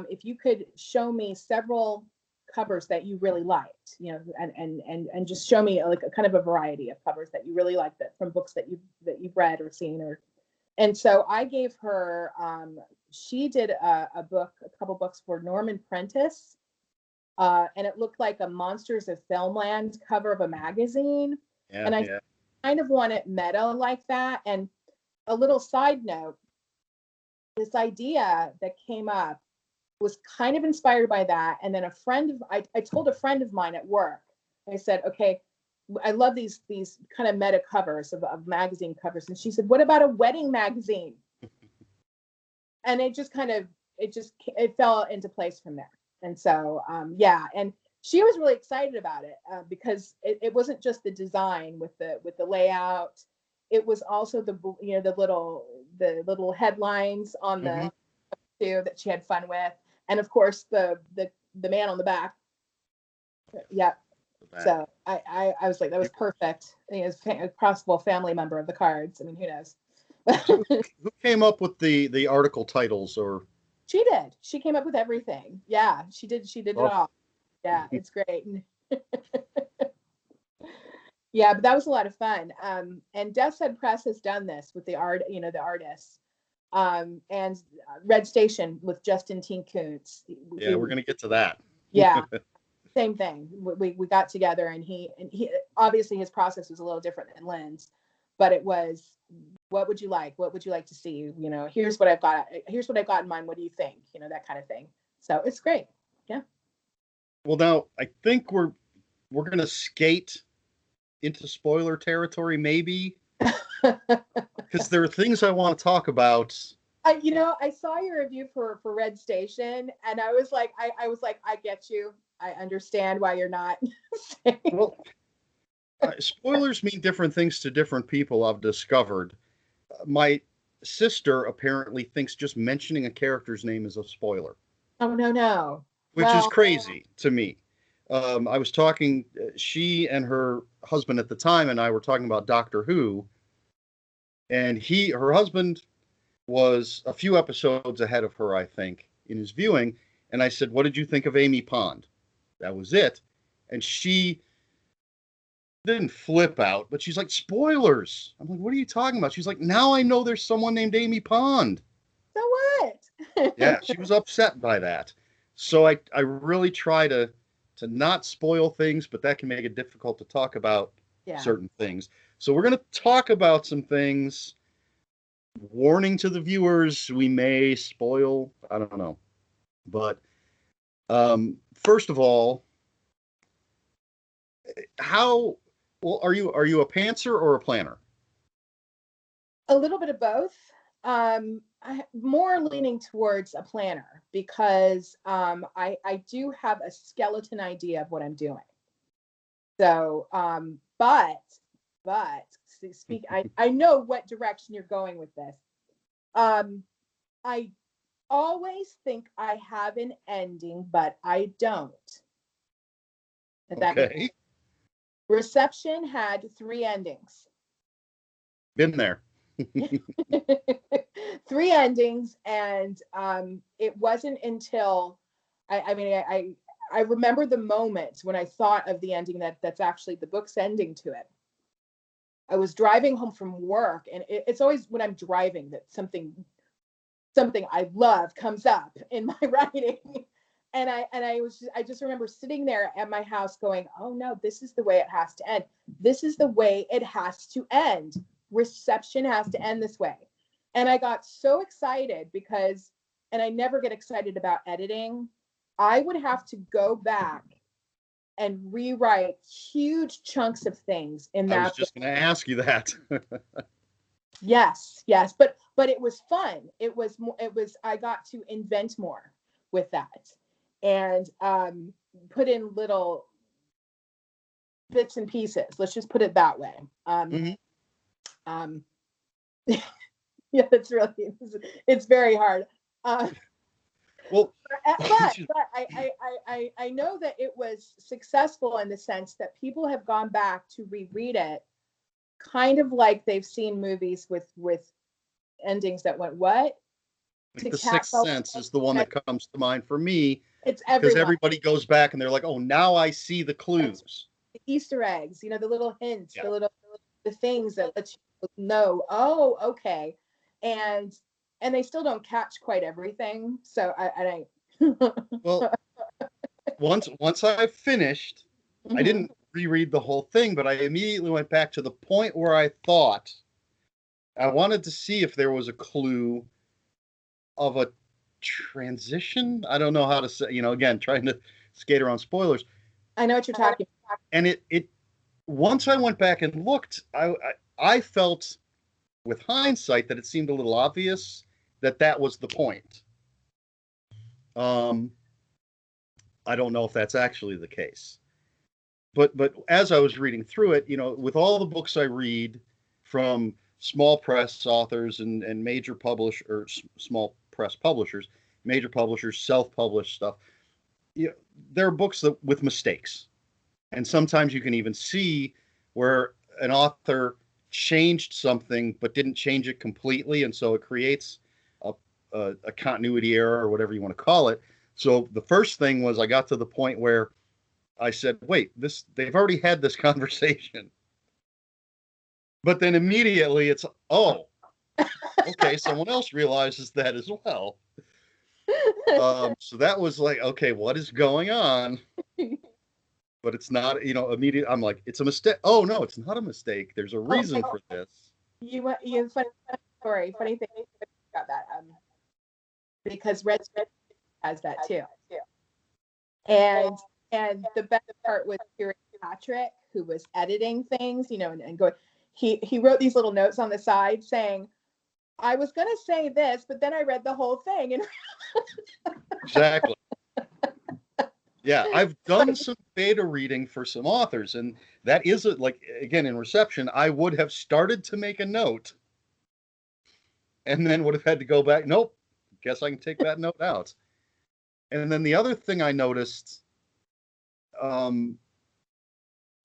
if you could show me several covers that you really liked, and just show me like a kind of a variety of covers that you really liked that from books that you've read or seen. And so I gave her, she did a couple books for Norman Prentice. And it looked like a Monsters of Filmland cover of a magazine. Yeah, and I kind of want it meta like that. And a little side note, this idea that came up was kind of inspired by that. And then I told a friend of mine at work, I said, okay, I love these kind of meta covers of magazine covers. And she said, what about a wedding magazine? And it fell into place from there. And so, yeah, and she was really excited about it because it wasn't just the design with the layout. It was also the little headlines on the too that she had fun with, and of course the man on the back. Yeah. So I was like, that was perfect. I think it was a possible family member of the cards. I mean, who knows? Who came up with the article titles or? She did. She came up with everything. Yeah, she did it all. Yeah, it's great. Yeah, but that was a lot of fun. And Death's Head Press has done this with the the artists. And Red Station with Justin T. Kuntz. Yeah, we're gonna get to that. Yeah, same thing. We got together, and he obviously his process was a little different than Lynn's, but it was, what would you like? What would you like to see? Here's what I've got. Here's what I've got in mind. What do you think? That kind of thing. So it's great. Yeah. Well, now I think we're gonna skate into spoiler territory, maybe, because there are things I want to talk about. I saw your review for Red Station, and I was like, I get you. I understand why you're not. Well, spoilers mean different things to different people, I've discovered. My sister apparently thinks just mentioning a character's name is a spoiler. Oh, no. Which is crazy to me. I was talking, she and her husband at the time and I were talking about Doctor Who, and her husband was a few episodes ahead of her, I think, in his viewing, and I said, what did you think of Amy Pond? That was it. And she didn't flip out, but she's like, spoilers. I'm like, what are you talking about? She's like, now I know there's someone named Amy Pond. So what? Yeah, she was upset by that. So I really try to not spoil things, but that can make it difficult to talk about Yeah. certain things. So we're going to talk about some things. Warning to the viewers, we may spoil, I don't know. But first of all, how well are you a pantser or a planner? A little bit of both. More leaning towards a planner because I do have a skeleton idea of what I'm doing. So, but speak. I know what direction you're going with this. I always think I have an ending, but I don't. If that makes Okay, Reception had 3 endings. been there. Three endings, and it wasn't until I remember the moment when I thought of the ending that's actually the book's ending to it. I was driving home from work, and it's always when I'm driving that something I love comes up in my writing. And I just remember sitting there at my house going, oh no, this is the way it has to end. This is the way it has to end. Reception has to end this way. And I got so excited because, and I never get excited about editing. I would have to go back and rewrite huge chunks of things in I was that book. just going to ask you that. Yes, yes, but it was fun. It was I got to invent more with that, and put in little bits and pieces. Let's just put it that way. Hmm. Um, yeah, it's very hard. Uh, Well, but I know that it was successful in the sense that people have gone back to reread it, kind of like they've seen movies with endings that went what I think to The catch Sixth all Sense is the one that comes to mind for me it's because everyone. everybody goes back and they're like, "Oh, now I see the That's clues." the Easter eggs, the little hints, Yeah. the things that let you know, oh, okay. And they still don't catch quite everything. So I Well, once I finished, I Mhm. didn't reread the whole thing, but I immediately went back to the point where I thought I wanted to see if there was a clue of a transition. I don't know how to say, again, trying to skate around spoilers. I know what you're talking And it once I went back and looked, I felt with hindsight that it seemed a little obvious that that was the point. Um, I don't know if that's actually the case. But as I was reading through it, with all the books I read from small press authors and major publish or small press publishers, major publishers, self-published stuff, you know, there are books that with mistakes, and sometimes you can even see where an author changed something but didn't change it completely, and so it creates a, a continuity error or whatever you want to call it. So the first thing was I got to the point where I said, wait, this they've already had this conversation. But then immediately it's, oh, okay, someone else realizes that as well. So that was like, okay, what is going on? But it's not, immediate. I'm like, it's a mistake. Oh no, it's not a mistake. There's a oh, reason for this. you funny story, funny thing about that. Because Red has that too. And the best part was hearing Patrick, who was editing things, and going, he wrote these little notes on the side saying, I was gonna say this, but then I read the whole thing. And Exactly. Yeah, I've done some beta reading for some authors, and that is like again in reception, I would have started to make a note and then would have had to go back. Nope, guess I can take that note out. And then the other thing I noticed um,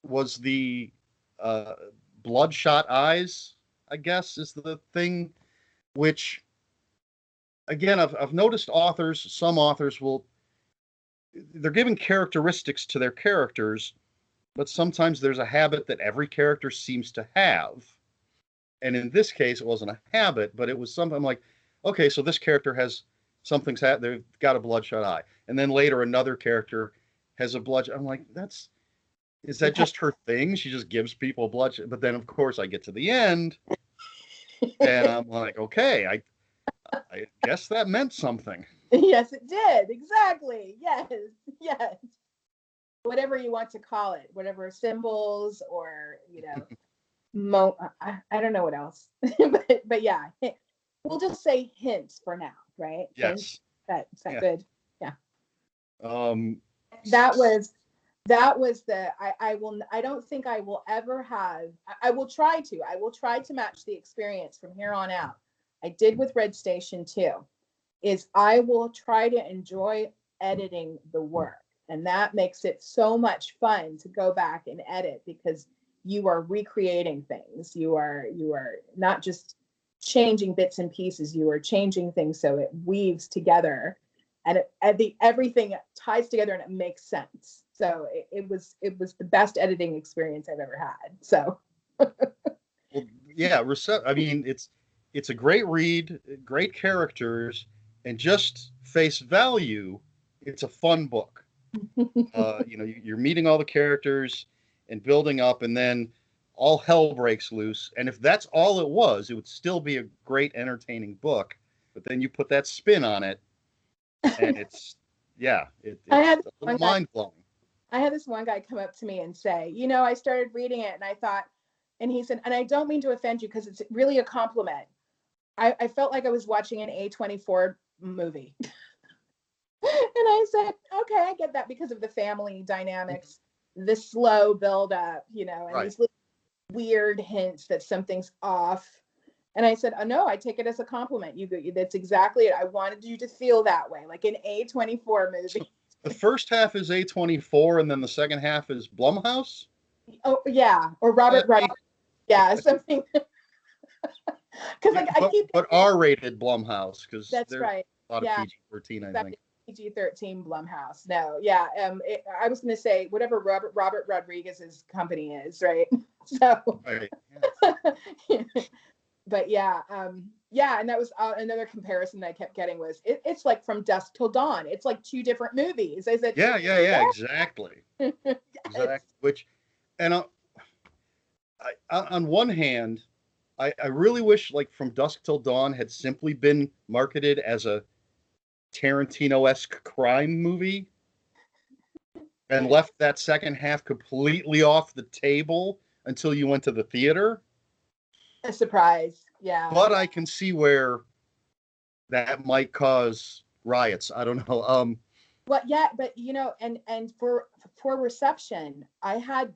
was the uh, bloodshot eyes, I guess, is the thing, which, again, I've noticed some authors they're giving characteristics to their characters, but sometimes there's a habit that every character seems to have. And in this case, it wasn't a habit, but it was something like, okay, so this character has they've got a bloodshot eye, and then later another character has a bloodshot. I'm like, is that just her thing? She just gives people bloodshot. But then of course I get to the end, and I'm like, okay, I guess that meant something. Yes, it did. Exactly. Yes. Yes. Whatever you want to call it, whatever symbols or, I don't know what else. but yeah, we'll just say hints for now, right? Yes. Hints. Is that Yeah. good? Yeah. Um, That was I don't think I will ever have. I will try to match the experience from here on out. I did with Red Station 2, is I will try to enjoy editing the work. And that makes it so much fun to go back and edit, because you are recreating things. You are not just changing bits and pieces, you are changing things so it weaves together, and everything ties together and it makes sense. So it was the best editing experience I've ever had. So well, yeah, I mean, it's a great read, great characters, and just face value, it's a fun book. You're meeting all the characters and building up, and then all hell breaks loose. And if that's all it was, it would still be a great, entertaining book. But then you put that spin on it, and it's I it's had a little mind blowing. I had this one guy come up to me and say, I started reading it and I thought, and he said, and I don't mean to offend you because it's really a compliment. I felt like I was watching an A24 movie. And I said, okay, I get that because of the family dynamics, the slow build up, and Right. these little weird hints that something's off. And I said, oh, no, I take it as a compliment. That's exactly it. I wanted you to feel that way, like an A24 movie. So the first half is A24, and then the second half is Blumhouse. Oh, yeah. Or Robert. Yeah, something. Because I keep. But R-rated Blumhouse, because That's there's right. a lot of Yeah. PG-13, I Exactly. think. PG-13 Blumhouse. No, yeah. I was going to say whatever Robert Rodriguez's company is, right? So. Right. Yeah. But yeah, and that was another comparison that I kept getting was it's like From Dusk Till Dawn. It's like two different movies. I said, Yeah, exactly. yes. Exactly. And on one hand, I really wish like From Dusk Till Dawn had simply been marketed as a Tarantino-esque crime movie and left that second half completely off the table until you went to the theater. A surprise. Yeah. But I can see where that might cause riots. I don't know. Well, yeah, but and for reception, I had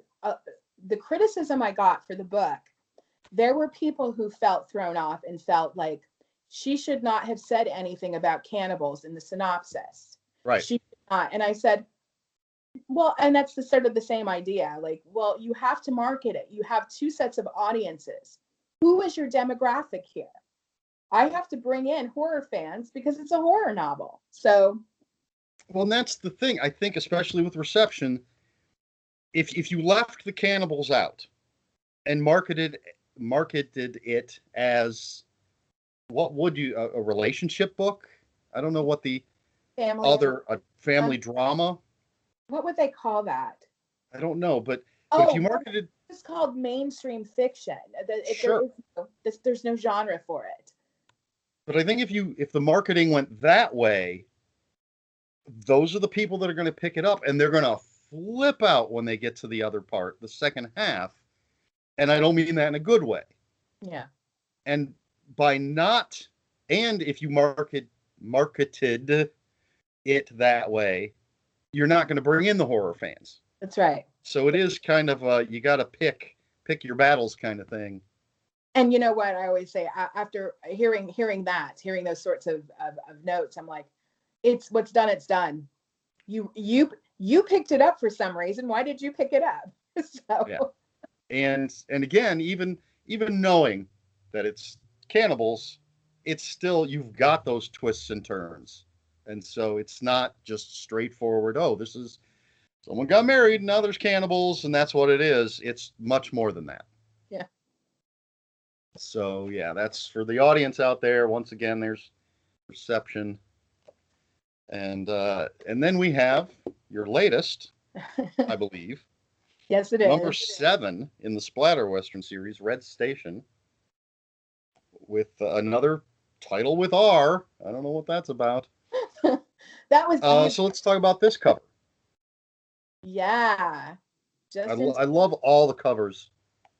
the criticism I got for the book. There were people who felt thrown off and felt like she should not have said anything about cannibals in the synopsis. Right. She should not. And I said, well, and that's the sort of the same idea. Like, well, you have to market it. You have two sets of audiences. Who is your demographic here? I have to bring in horror fans because it's a horror novel. So, well, and that's the thing. I think, especially with reception, if you left the cannibals out and marketed it as what would you a relationship book? I don't know what the family drama. What would they call that? I don't know, but if you marketed, it's called mainstream fiction. Sure. There's no genre for it. But I think if the marketing went that way, those are the people that are going to pick it up, and they're going to flip out when they get to the other part, the second half. And I don't mean that in a good way. Yeah. And if you marketed it that way, you're not going to bring in the horror fans. That's right. So it is kind of you got to pick your battles kind of thing. And you know what I always say after hearing those sorts of notes, I'm like, it's what's done, it's done. You picked it up for some reason. Why did you pick it up? So. Yeah. And again, even knowing that it's cannibals, it's still, you've got those twists and turns. And so it's not just straightforward, oh, this is someone got married, now there's cannibals, and that's what it is. It's much more than that. Yeah. So yeah, that's for the audience out there. Once again, there's reception. And then we have your latest, I believe, Yes, it number is. 7 in the Splatter Western series, Red Station, with another title with R. I don't know what that's about. That was So let's talk about this cover. yeah. Justin I love all the covers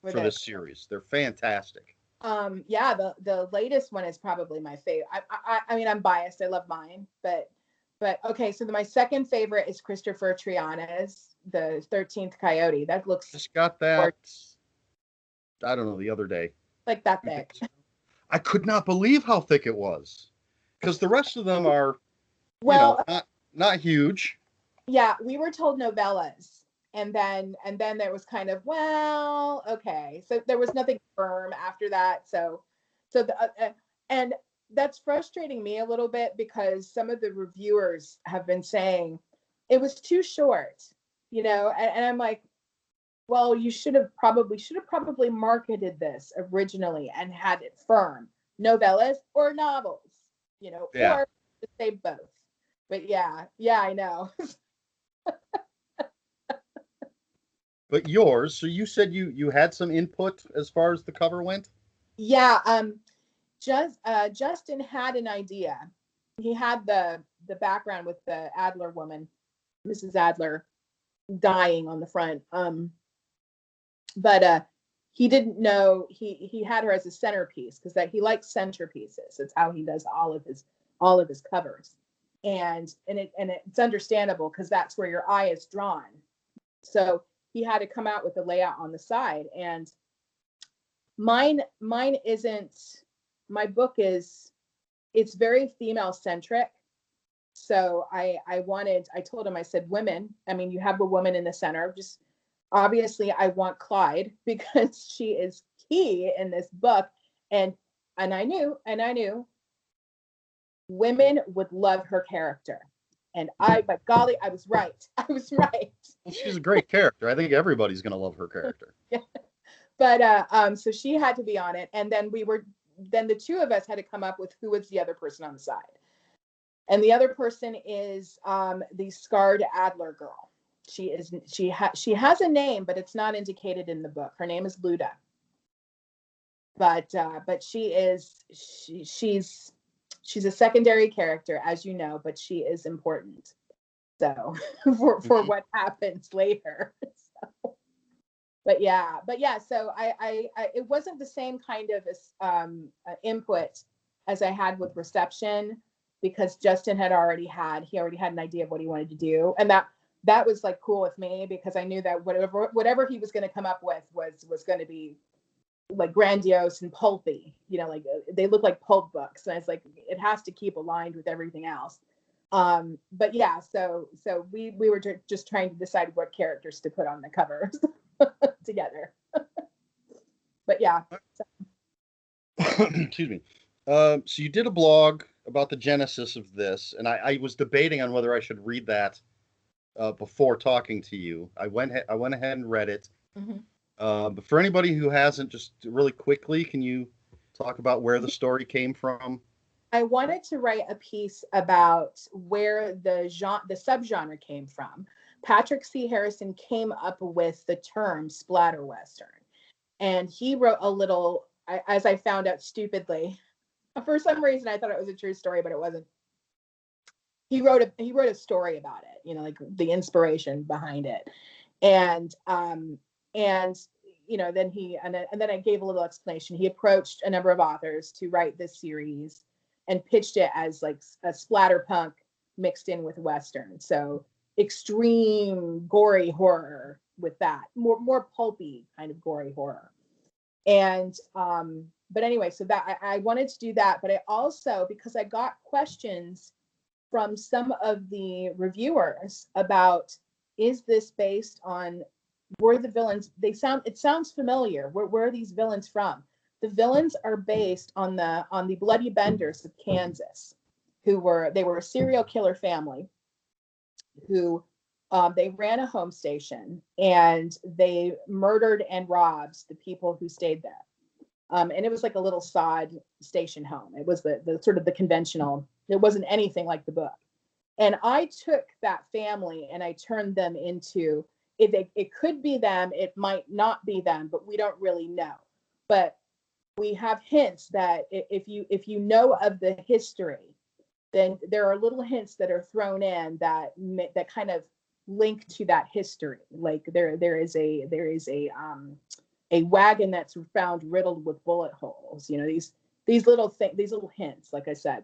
for for this. this series. They're fantastic. Yeah, the latest one is probably my favorite. I mean, I'm biased. I love mine, but okay. So my second favorite is Christopher Triana's The 13th Coyote. That looks Just got that, I don't know, the other day. like that thick. I could not believe how thick it was, because the rest of them are, Well, not huge. yeah, we were told novellas, and then there was kind of, well, okay. So there was nothing firm after that. So and that's frustrating me a little bit because some of the reviewers have been saying it was too short, and I'm like, well, you should have probably marketed this originally and had it firm, novellas or novels, Yeah. or say both. But yeah, I know. But yours, so you said you had some input as far as the cover went? Yeah, Justin had an idea. He had the background with the Adler woman, Mrs. Adler, dying on the front. But he didn't know he had her as a centerpiece because that he likes centerpieces. It's how he does all of his covers, and it's understandable because that's where your eye is drawn. So he had to come out with a layout on the side, and mine isn't. My book is, it's very female centric. So I told him, I said, women, I mean, you have a woman in the center. Just obviously I want Clyde because she is key in this book. And I knew women would love her character. And but golly, I was right. I was right. Well, she's a great character. I think everybody's going to love her character. Yeah. But so she had to be on it. And then the two of us had to come up with who was the other person on the side. And the other person is the scarred Adler girl. She has a name, but it's not indicated in the book. Her name is Luda. But she's a secondary character, as you know, but she is important. So for what happens later. So, but yeah. So I it wasn't the same kind of input as I had with reception, because Justin had already had an idea of what he wanted to do, and that was like cool with me because I knew that whatever he was going to come up with was going to be like grandiose and pulpy, like they look like pulp books, and I was like, it has to keep aligned with everything else. But yeah, so we were just trying to decide what characters to put on the covers together. But yeah. Excuse me. So you did a blog about the genesis of this, and I was debating on whether I should read that before talking to you. I went ahead and read it. Mm-hmm. But for anybody who hasn't, just really quickly, can you talk about where the story came from? I wanted to write a piece about where the subgenre came from. Patrick C. Harrison came up with the term splatter western, and he wrote a little, as I found out stupidly. For some reason, I thought it was a true story, but it wasn't. He wrote a story about it, like the inspiration behind it, and then I gave a little explanation. He approached a number of authors to write this series and pitched it as like a splatter punk mixed in with western, so extreme gory horror with that more pulpy kind of gory horror. And but anyway, so that I wanted to do that, but I also, because I got questions from some of the reviewers about, is this based on, were the villains, it sounds familiar, where are these villains from? The villains are based on the Bloody Benders of Kansas, they were a serial killer family who they ran a home station and they murdered and robbed the people who stayed there. And it was like a little sod station home. It was the sort of the conventional, it wasn't anything like the book. And I took that family and I turned them into it could be them, it might not be them, but we don't really know. But we have hints that if you know of the history, then there are little hints that are thrown in that kind of link to that history. Like there is a wagon that's found riddled with bullet holes. You know, these these little hints, like I said.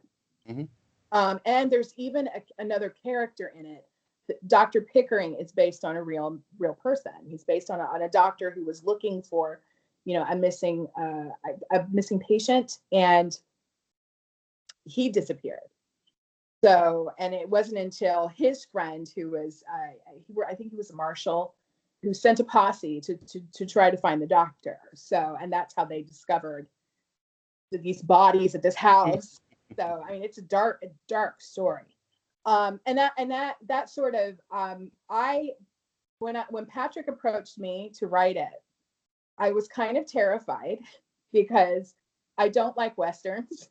Mm-hmm. And there's even another character in it. Dr. Pickering is based on a real person. He's based on a doctor who was looking for, a missing patient, and he disappeared. So, and it wasn't until his friend, who was, I think he was a marshal, who sent a posse to try to find the doctor. So, and that's how they discovered these bodies at this house. So, I mean, it's a dark story. And that sort of, when Patrick approached me to write it, I was kind of terrified because I don't like Westerns.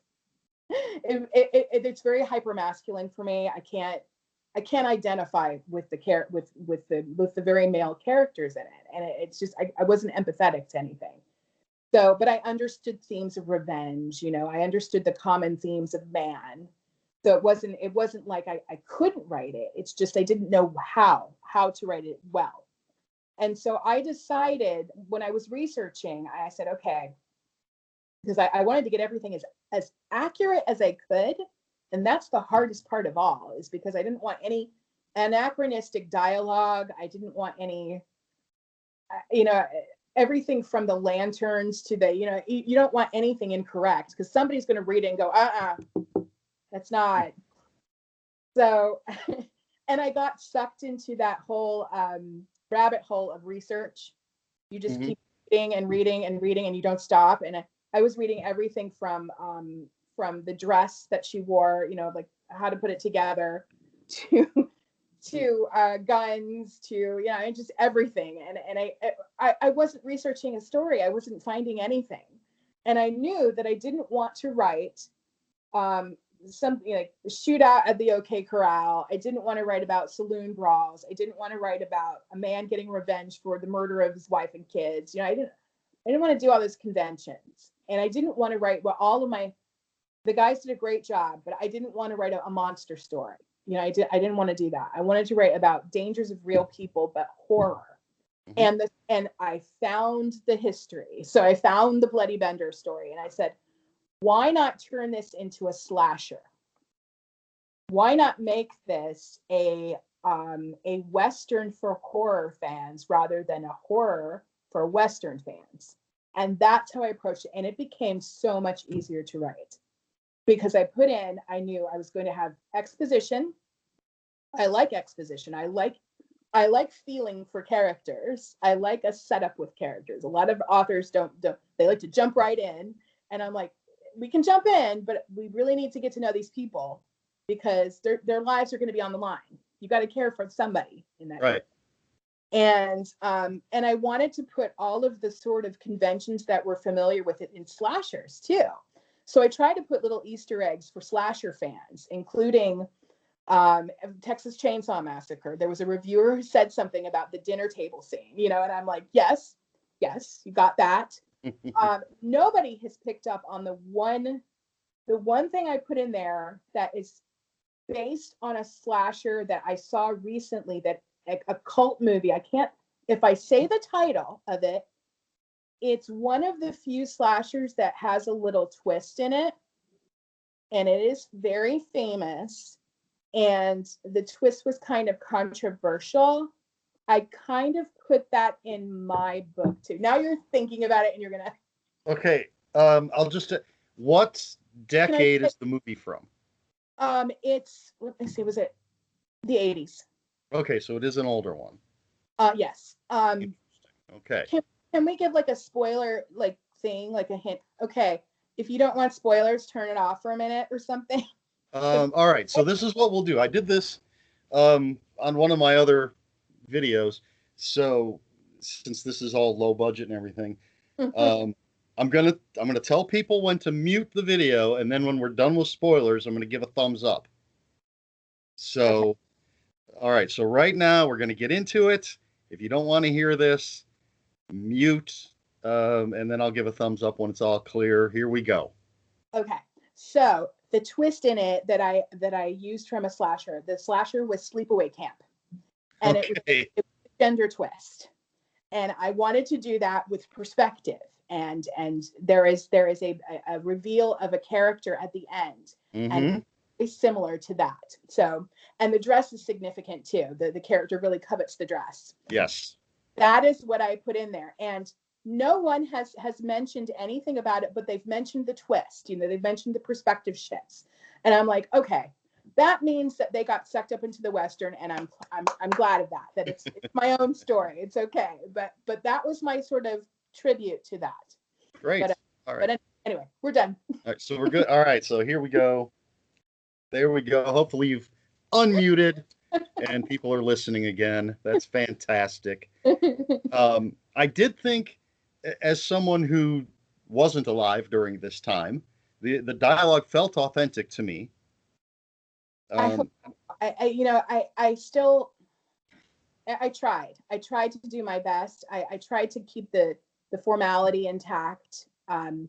It's very hyper masculine for me. I can't identify with the very male characters in it, and it's just I wasn't empathetic to anything. So, but I understood themes of revenge. I understood the common themes of man. So it wasn't like I couldn't write it. It's just I didn't know how to write it well. And so I decided when I was researching, I said, okay, because I wanted to get everything as accurate as I could. And that's the hardest part of all, is because I didn't want any anachronistic dialogue. I didn't want any, everything from the lanterns to the, you don't want anything incorrect, because somebody's going to read it and go, that's not. So, and I got sucked into that whole rabbit hole of research. You just keep reading and reading and reading, and you don't stop. And I was reading everything from the dress that she wore, like how to put it together, to guns, to and just everything. And I wasn't researching a story. I wasn't finding anything, and I knew that I didn't want to write something like shootout at the OK Corral. I didn't want to write about saloon brawls. I didn't want to write about a man getting revenge for the murder of his wife and kids. I didn't want to do all those conventions, and I didn't want to write the guys did a great job, but I didn't want to write a monster story. I didn't want to do that. I wanted to write about dangers of real people, but horror. And I found the history. So I found the Bloody Bender story, and I said, why not turn this into a slasher? Why not make this a Western for horror fans rather than a horror for Western fans? And that's how I approached it. And it became so much easier to write because I knew I was going to have exposition. I like exposition. I like feeling for characters. I like a setup with characters. A lot of authors don't they like to jump right in. And I'm like, we can jump in, but we really need to get to know these people because their lives are going to be on the line. You got to care for somebody in that. Right. And I wanted to put all of the sort of conventions that we're familiar with it in slashers too. So I tried to put little Easter eggs for slasher fans, including Texas Chainsaw Massacre. There was a reviewer who said something about the dinner table scene, and I'm like, yes, you got that. Nobody has picked up on the one thing I put in there that is based on a slasher that I saw recently, that a cult movie. I can't, if I say the title of it, it's one of the few slashers that has a little twist in it, and it is very famous, and the twist was kind of controversial. I kind of put that in my book too. Now you're thinking about it and you're gonna. Okay. I'll just. What decade is the movie from? It's, let me see, was it the 80s? Okay, so it is an older one. Yes. Okay. Can we give like a spoiler thing, like a hint? Okay, if you don't want spoilers, turn it off for a minute or something. All right. So this is what we'll do. I did this on one of my other videos. So since this is all low budget and everything, I'm gonna tell people when to mute the video, and then when we're done with spoilers, I'm gonna give a thumbs up. Okay. So, all right. So right now we're going to get into it. If you don't want to hear this, mute, and then I'll give a thumbs up when it's all clear. Here we go. Okay. So the twist in it that I used from a slasher, the slasher was Sleepaway Camp, and Okay. it was a gender twist, and I wanted to do that with perspective, and there is a reveal of a character at the end, and Mm-hmm. very similar to that. So, and the dress is significant too. The character really covets the dress. Yes. That is what I put in there. And no one has mentioned anything about it, but they've mentioned the twist. They've mentioned the perspective shifts. And I'm like, okay, that means that they got sucked up into the Western, and I'm glad of that. That it's my own story. It's okay. But that was my sort of tribute to that. Great. But All right. but anyway, we're done. All right. So we're good. All right. So here we go. There we go. Hopefully you've unmuted and people are listening again. That's fantastic. I did think, as someone who wasn't alive during this time, the dialogue felt authentic to me. I hope Um, I still I tried. I tried to do my best. I tried to keep the formality intact. I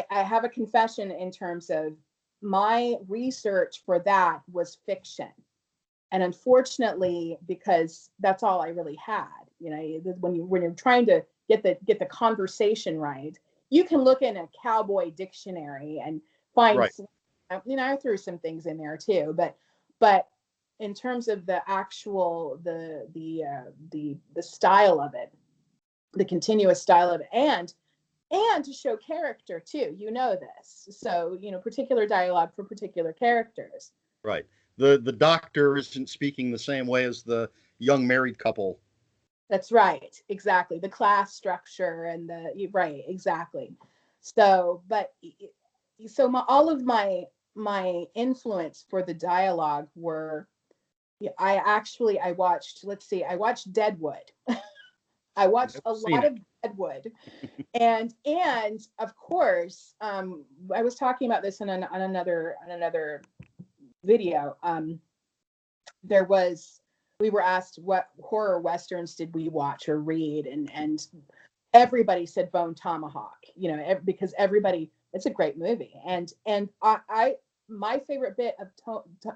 have a confession in terms of my research for that was fiction, and unfortunately, because that's all I really had. When you're trying to get the conversation right, you can look in a cowboy dictionary and find. right, I threw some things in there too, but in terms of the actual the style of it, the continuous style of it, and to show character too. This, so particular dialogue for particular characters. right. The doctor isn't speaking the same way as the young married couple. That's right, exactly. The class structure and right, exactly. So, but so all of my influence for the dialogue were, I watched, let's see, I watched Deadwood. I watched Never a seen lot it. of Deadwood, and of course, I was talking about this on another video. There was We were asked what horror westerns did we watch or read, and everybody said Bone Tomahawk. Because everybody, it's a great movie, and I my favorite bit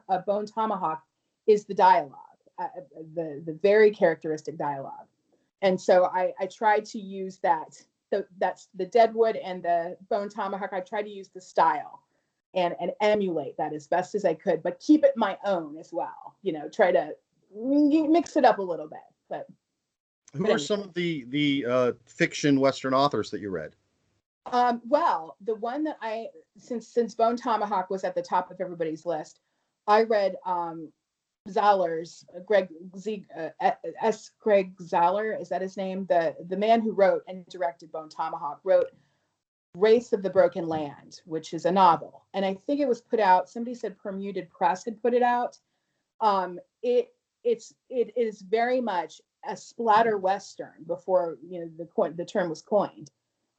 of Bone Tomahawk is the dialogue, the very characteristic dialogue, and so I tried to use that. That's the Deadwood and the Bone Tomahawk. I tried to use the style and emulate that as best as I could, but keep it my own as well. Try to mix it up a little bit. But Who are anyway, some of the fiction Western authors that you read? well, the one that since Bone Tomahawk was at the top of everybody's list, I read Zahler's Greg Zahler, is that his name? The man who wrote and directed Bone Tomahawk wrote Race of the Broken Land, which is a novel, and I think it was put out. Somebody said Permuted Press had put it out. It is very much a splatter western before the term was coined,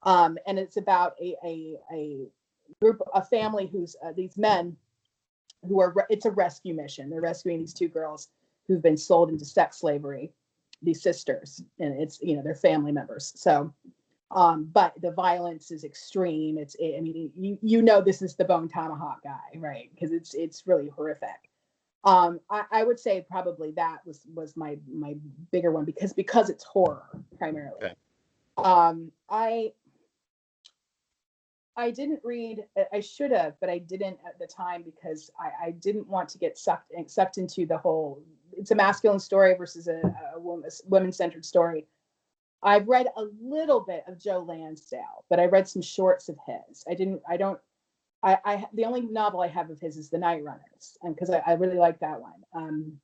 and it's about a family who's these men who are it's a rescue mission. They're rescuing these two girls who've been sold into sex slavery, these sisters, and it's they're family members. So but the violence is extreme. I mean, this is the Bone Tomahawk guy, right? Because it's really horrific. I would say probably that was my bigger one because it's horror primarily. Okay. I didn't read. I should have, but I didn't at the time because I didn't want to get sucked into the whole. It's a masculine story versus a women-centered story. I've read a little bit of Joe Lansdale, but I read some shorts of his. I didn't. I don't. I the only novel I have of his is The Night Runners, and because I really like that one.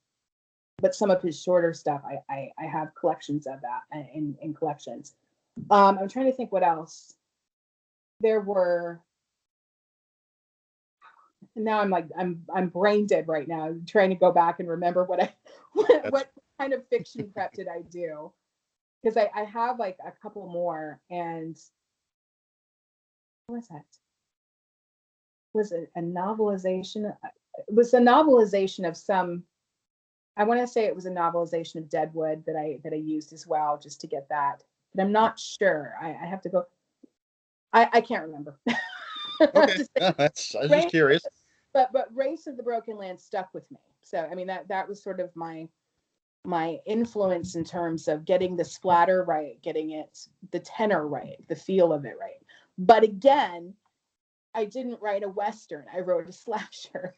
But some of his shorter stuff, I have collections of that in collections. I'm trying to think what else there were. Now I'm brain dead right now. I'm trying to go back and remember That's what kind of fiction prep did I do, because I have like a couple more. And what was that? Was it a novelization? it was a novelization of some. I want to say it was a novelization of Deadwood that I used as well, just to get that. But I'm not sure. I have to go. I can't remember. Okay, Just no, that's, I was just Race, curious. but Race of the Broken Land stuck with me. So I mean that was sort of my influence in terms of getting the splatter right, getting it the tenor right, the feel of it right. But again, I didn't write a Western. I wrote a slasher.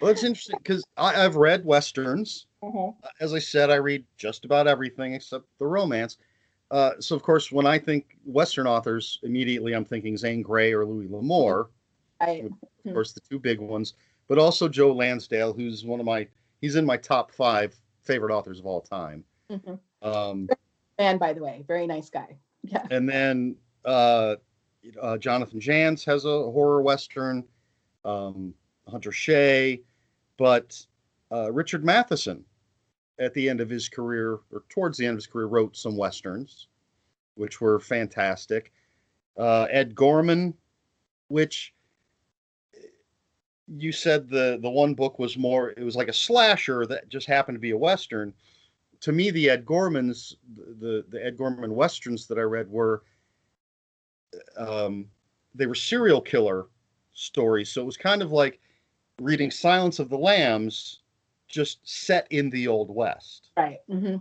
Well, it's interesting because I've read westerns. Mhm. As I said, I read just about everything except the romance. So, of course, when I think Western authors, immediately I'm thinking Zane Grey or Louis L'Amour, I of course, the two big ones, but also Joe Lansdale, who's he's in my top 5 favorite authors of all time. Mhm. Um, And by the way, very nice guy. Yeah. and then uh, Jonathan Jantz has a horror Western, um, Hunter Shea, but Richard Matheson at the end of his career, or towards the end of his career, wrote some westerns, which were fantastic. Ed Gorman, which you said the one book was more, it was like a slasher that just happened to be a western. To me, the Ed Gormans, the Ed Gorman westerns that I read were um, they were serial killer stories. So it was kind of like reading Silence of the Lambs, just set in the Old West, Right. Mm-hmm.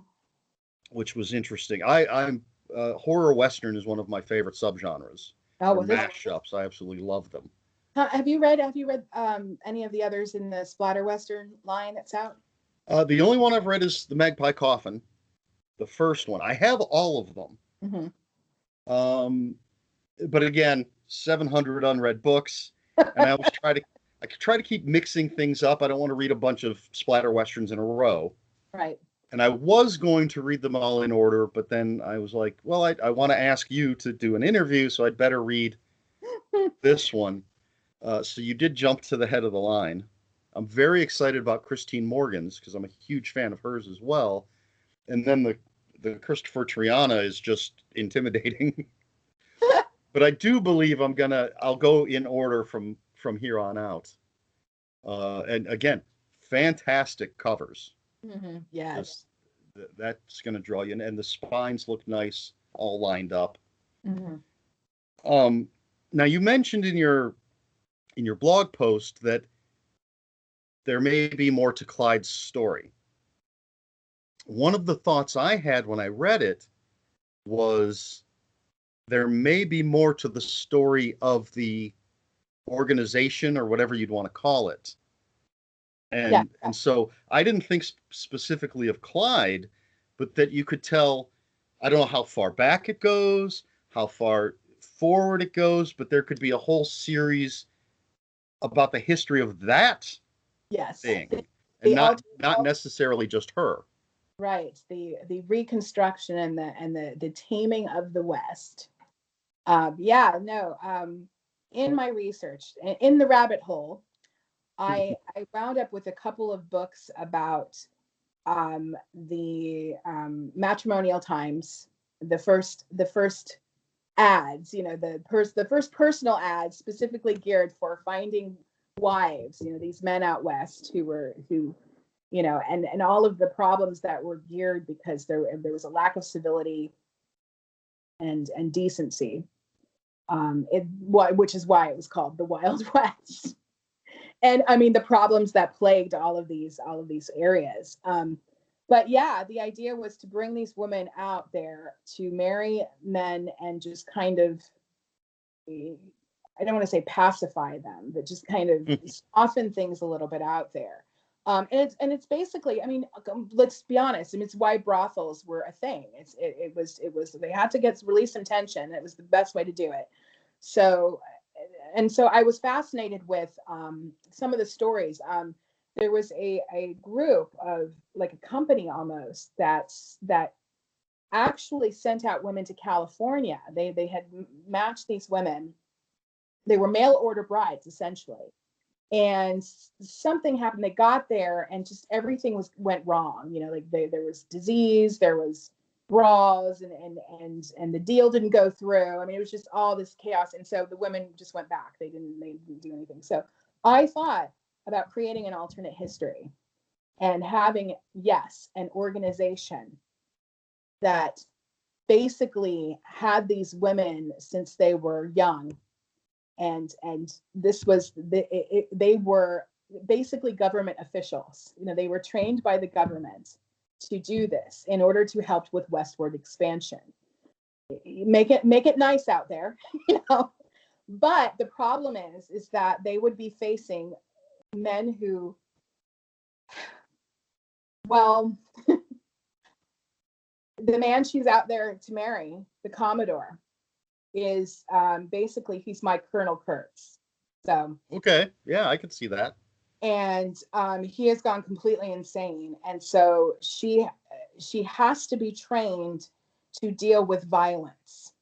which was interesting. I'm horror western is one of my favorite subgenres, Oh, or well, this. mashups. I absolutely love them. Have you read any of the others in the splatter western line that's out? The only one I've read is The Magpie Coffin, the first one. I have all of them. Mm-hmm. Um, but again, 700 unread books, and I try to keep mixing things up. I don't want to read a bunch of splatter westerns in a row. Right. And I was going to read them all in order, but then I was like, well, I want to ask you to do an interview, so I'd better read this one. So you did jump to the head of the line. I'm very excited about Christine Morgan's because I'm a huge fan of hers as well. And then the Christopher Triana is just intimidating. But I do believe I'll go in order from here on out. And again, fantastic covers. Mm-hmm. Just Yes. that's gonna draw you in, and the spines look nice, all lined up. Mm-hmm. Um, Now you mentioned in your blog post that there may be more to Clyde's story. One of the thoughts I had when I read it was there may be more to the story of the organization or whatever you'd want to call it. Yeah. And so I didn't think specifically of Clyde, but that you could tell, I don't know how far back it goes, how far forward it goes, but there could be a whole series about the history of that Yes. thing, and The alt not necessarily just her. right. The reconstruction and the taming of the West. Yeah. No. In my research, in the rabbit hole, I wound up with a couple of books about the matrimonial times, the first ads, the first personal ads specifically geared for finding wives, these men out west who and all of the problems that were geared because there was a lack of civility and decency, which is why it was called the Wild West. And I mean the problems that plagued all of these areas. But yeah, the idea was to bring these women out there to marry men and just kind of, I don't want to say pacify them, but just kind of soften things a little bit out there. And it's basically, I mean, let's be honest. I mean, it's why brothels were a thing. It was they had to get release some tension. It was the best way to do it. So, and so I was fascinated with some of the stories. There was a group of like a company almost that actually sent out women to California. They had matched these women. They were mail order brides essentially, and something happened. They got there and just everything went wrong. Like there was disease, there was brawls, and the deal didn't go through. I mean, it was just all this chaos, and so the women just went back. They didn't do anything. So I thought about creating an alternate history and having, yes, an organization that basically had these women since they were young, and this was they were basically government officials. They were trained by the government to do this in order to help with westward expansion. Make it nice out there, But the problem is that they would be facing men who, well, the man she's out there to marry, the Commodore, is basically, he's my Colonel Kurtz. So Okay. Yeah, I could see that. and he has gone completely insane, and so she has to be trained to deal with violence,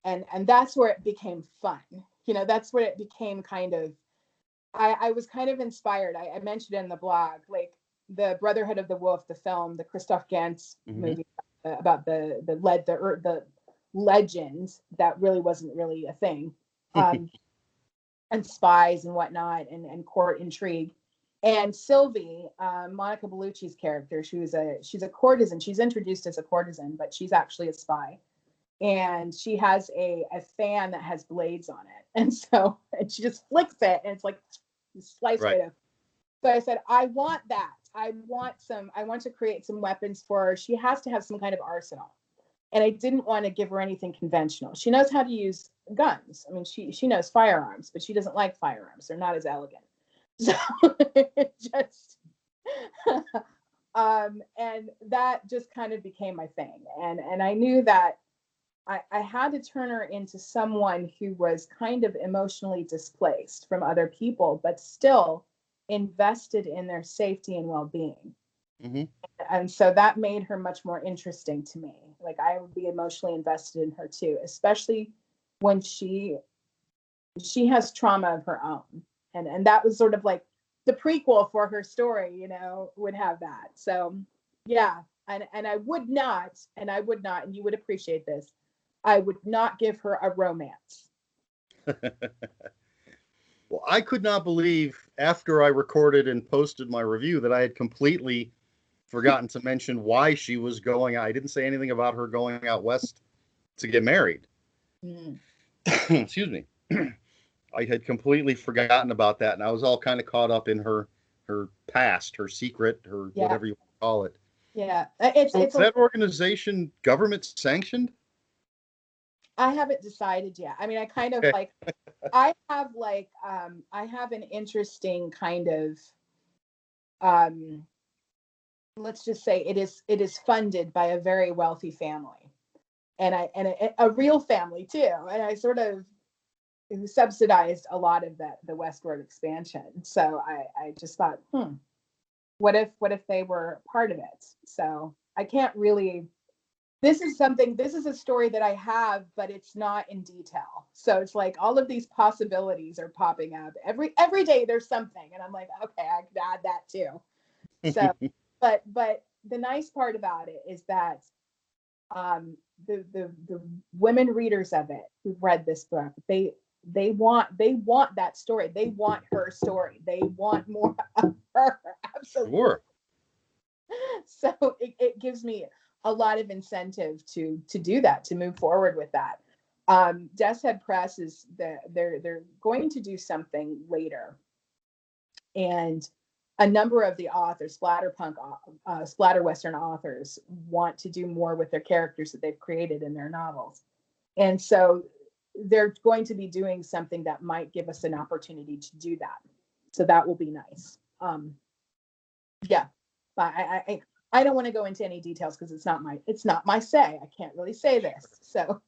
and that's where it became fun. That's where it became kind of, I was kind of inspired. I mentioned in the blog, like the Brotherhood of the Wolf, the film, the Christoph Gans movie about the legend that really wasn't really a thing, and spies and whatnot, and court intrigue. And Sylvie, Monica Bellucci's character, she's a courtesan. She's introduced as a courtesan, but she's actually a spy. And she has a fan that has blades on it, and she just flicks it, and it's like slice right off. So I said, I want that. I want to create some weapons for her. She has to have some kind of arsenal. And I didn't want to give her anything conventional. She knows how to use guns. I mean, she knows firearms, but she doesn't like firearms. They're not as elegant. So just and that just kind of became my thing. And I knew that I had to turn her into someone who was kind of emotionally displaced from other people, but still invested in their safety and well-being. And so that made her much more interesting to me. Like, I would be emotionally invested in her too, especially when she has trauma of her own. And that was sort of like the prequel for her story, would have that. So yeah. And I would not, and you would appreciate this, I would not give her a romance. Well, I could not believe after I recorded and posted my review that I had completely forgotten to mention why she was going out. I didn't say anything about her going out west to get married. Excuse me. I had completely forgotten about that, and I was all kind of caught up in her past, her secret, her whatever you want to call it. Yeah. Is that organization government sanctioned? I haven't decided yet. I mean, I kind of like, I have an interesting kind of, let's just say it is funded by a very wealthy family, and a real family too. And I sort of subsidized a lot of the westward expansion. So I just thought, what if they were part of it? So I can't really. This is a story that I have, but it's not in detail. So it's like all of these possibilities are popping up every day. There's something, and I'm like, okay, I could add that too. So, but the nice part about it is that the women readers of it who've read this book, they want that story. They want her story. They want more of her. Absolutely. Sure. So it gives me a lot of incentive to do that, to move forward with that. Death's Head Press is they're going to do something later, and a number of the authors, splatter western authors, want to do more with their characters that they've created in their novels, and so they're going to be doing something that might give us an opportunity to do that. So that will be nice. Yeah, but I don't want to go into any details because it's not my say. I can't really say this. So.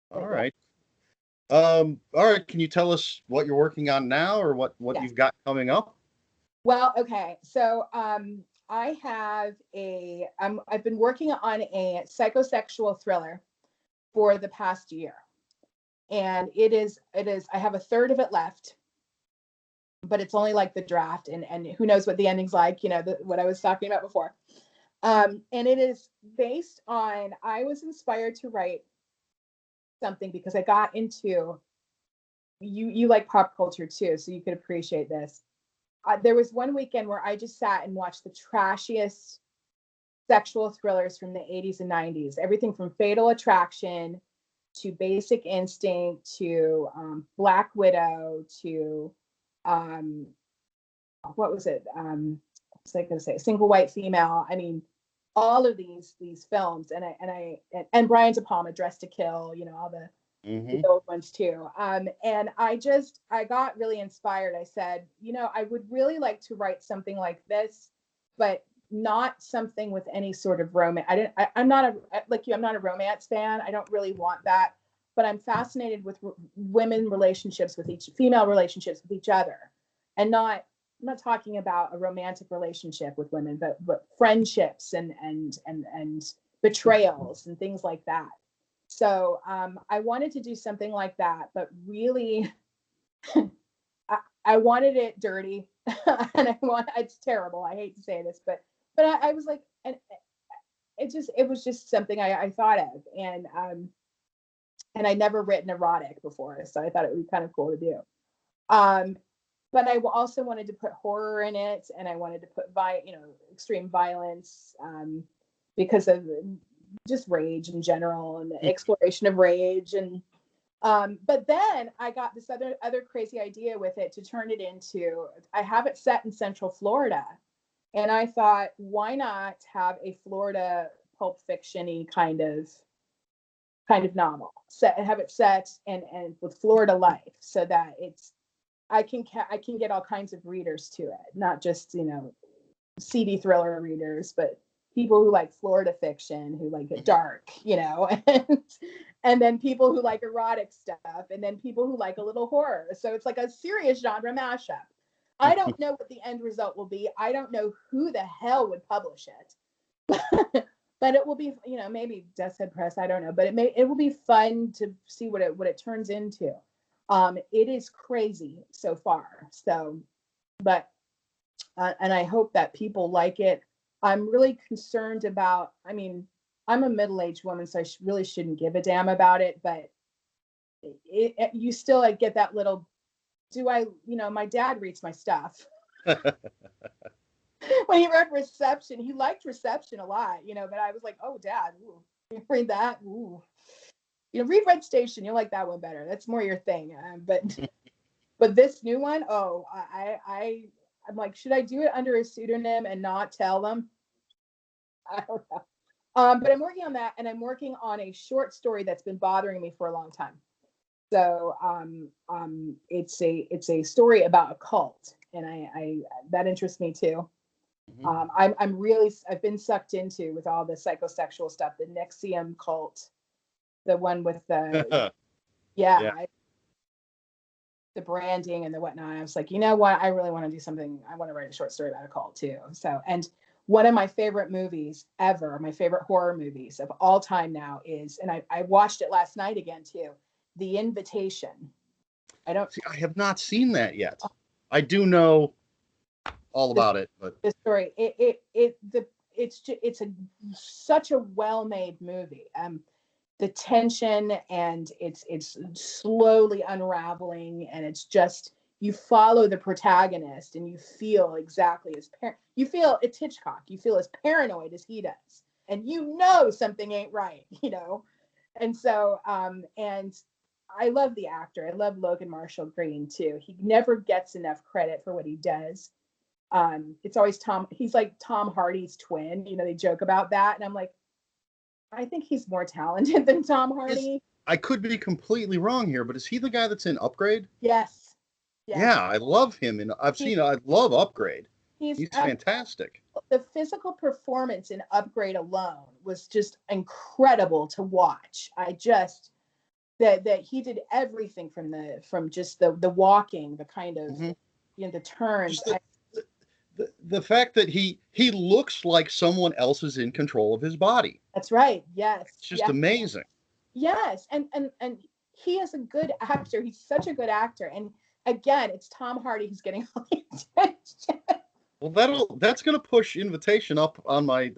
All right. All right. Can you tell us what you're working on now, or what Yes. you've got coming up? Well, okay. So I have I've been working on a psychosexual thriller for the past year, and it is I have a third of it left, but it's only like the draft, and who knows what the ending's like, what I was talking about before. And it is based on, I was inspired to write something because I got into you like pop culture too, so you could appreciate this. There was one weekend where I just sat and watched the trashiest sexual thrillers from the 80s and 90s. Everything from Fatal Attraction to Basic Instinct to Black Widow to um, what was it? What was I going to say? Single White Female. I mean, all of these films, and Brian De Palma, Dressed to Kill. You know, all the old ones too. And I got really inspired. I said, you know, I would really like to write something like this, but not something with any sort of romance. I'm not like you. I'm not a romance fan. I don't really want that. But I'm fascinated with women relationships with female relationships with each other, and I'm not talking about a romantic relationship with women, but friendships and betrayals and things like that. So I wanted to do something like that, but really, I wanted it dirty, and it's terrible. I hate to say this, but I was like, and it was just something I thought of, and I never written erotic before, so I thought it would be kind of cool to do. But I also wanted to put horror in it, and I wanted to put extreme violence, because of just rage in general and the exploration of rage. And but then I got this other crazy idea with it to turn it into. I have it set in Central Florida, and I thought, why not have a Florida Pulp Fiction-y kind of novel, have it set and with Florida life, so that I can get all kinds of readers to it, not just seedy thriller readers, but people who like Florida fiction, who like it dark, and then people who like erotic stuff, and then people who like a little horror. So it's like a serious genre mashup. I don't know what the end result will be. I don't know who the hell would publish it. But it will be, maybe Death's Head Press. I don't know, but it will be fun to see what it turns into. It is crazy so far. So, but and I hope that people like it. I'm really concerned about. I mean, I'm a middle-aged woman, so I really shouldn't give a damn about it. But you still get that little. Do I? My dad reads my stuff. When he read Reception, he liked Reception a lot, but I was like, oh, Dad, ooh, you read that? Ooh. Read Red Station. You'll like that one better. That's more your thing. But this new one, oh, I'm like, should I do it under a pseudonym and not tell them? I don't know. But I'm working on that, and I'm working on a short story that's been bothering me for a long time. So it's a story about a cult, and I that interests me too. I've been sucked into, with all the psychosexual stuff, the Nexium cult, the one with the the branding and the whatnot. I was like, you know what? I really want to do something. I want to write a short story about a cult too. So, and one of my favorite movies ever, my favorite horror movies of all time now is, and I watched it last night again too, The Invitation. I have not seen that yet. I do know all about it, but the story, it's such a well-made movie. The tension, and it's slowly unraveling, and it's just, you follow the protagonist and you feel exactly you feel it's Hitchcock. You feel as paranoid as he does, and something ain't right, and so and I love the actor. I love Logan Marshall Green too. He never gets enough credit for what he does. It's always he's like Tom Hardy's twin. They joke about that, and I'm like, I think he's more talented than Tom Hardy. I could be completely wrong here, but is he the guy that's in Upgrade? Yes. Yeah, I love him, and I love Upgrade. He's fantastic. The physical performance in Upgrade alone was just incredible to watch. That he did everything from just the walking, the kind of the turns. The fact that he looks like someone else is in control of his body. That's right. Yes. It's just amazing. Yes. And he is a good actor. He's such a good actor. And again, it's Tom Hardy who's getting all the attention. Well, that's going to push Invitation up on my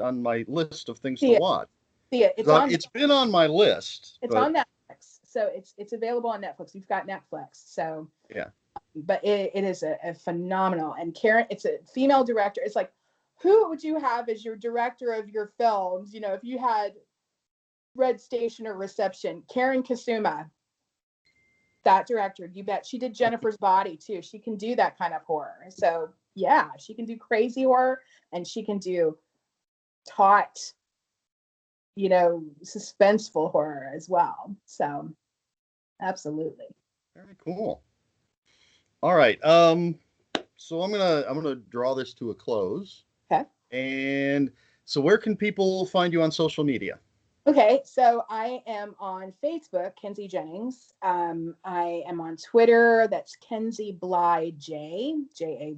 list of things to watch. It's been on my list. It's on Netflix. So it's available on Netflix. You've got Netflix. So Yeah. but it is a phenomenal. And Karen, it's a female director. It's like, who would you have as your director of your films? You know, if you had Red Station or Reception, Karen Kasuma, that director, you bet. She did Jennifer's Body too. She can do that kind of horror. So yeah, she can do crazy horror, and she can do taut, you know, suspenseful horror as well. So absolutely. Very cool. All right. So I'm gonna draw this to a close. Okay. And so where can people find you on social media? Okay, so I am on Facebook, Kenzie Jennings. I am on Twitter, that's Kenzie Bly J, Jay,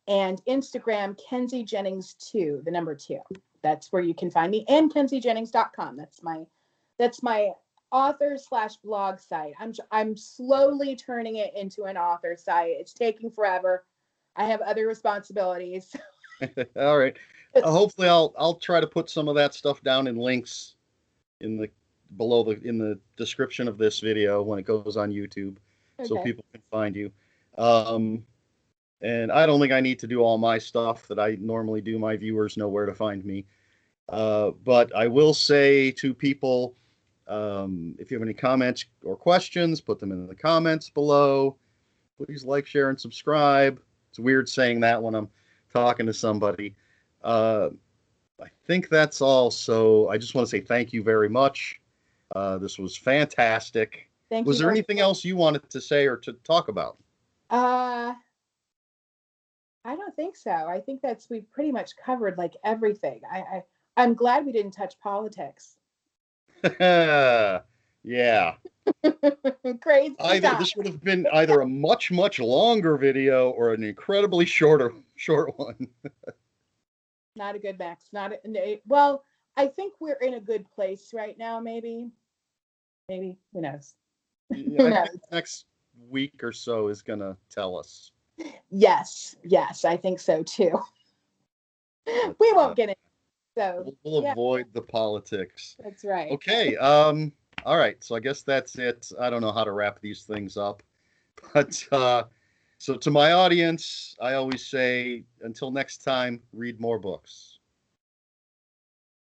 and Instagram, Kenzie Jennings 2, the number 2. That's where you can find me, and kenziejennings.com. That's my author slash blog site. I'm slowly turning it into an author site. It's taking forever. I have other responsibilities. All right. Hopefully, I'll try to put some of that stuff down in links in the in the description of this video when it goes on YouTube, so Okay. people can find you. Um, and I don't think I need to do all my stuff that I normally do. My viewers know where to find me. But I will say to people, if you have any comments or questions, put them in the comments below. Please like, share, and subscribe. It's weird saying that when I'm talking to somebody. I think that's all. So I just want to say thank you very much. This was fantastic. Thank Was you there very anything else you wanted to say or to talk about? uh I don't think so. I think we've pretty much covered like everything. I'm glad we didn't touch politics. Yeah. Crazy Either stuff. this would have been either a much, much longer video or an incredibly short one. Not a good max. Not a, well, I think we're in a good place right now, maybe. Maybe. Who knows? Yeah, Who I knows? think next week or so is gonna tell us. Yes, yes, I think so too. But We won't get it. So we'll yeah, avoid the politics. that's right. Okay. All right. So I guess that's it. I don't know how to wrap these things up, but so to my audience, I always say, until next time, read more books.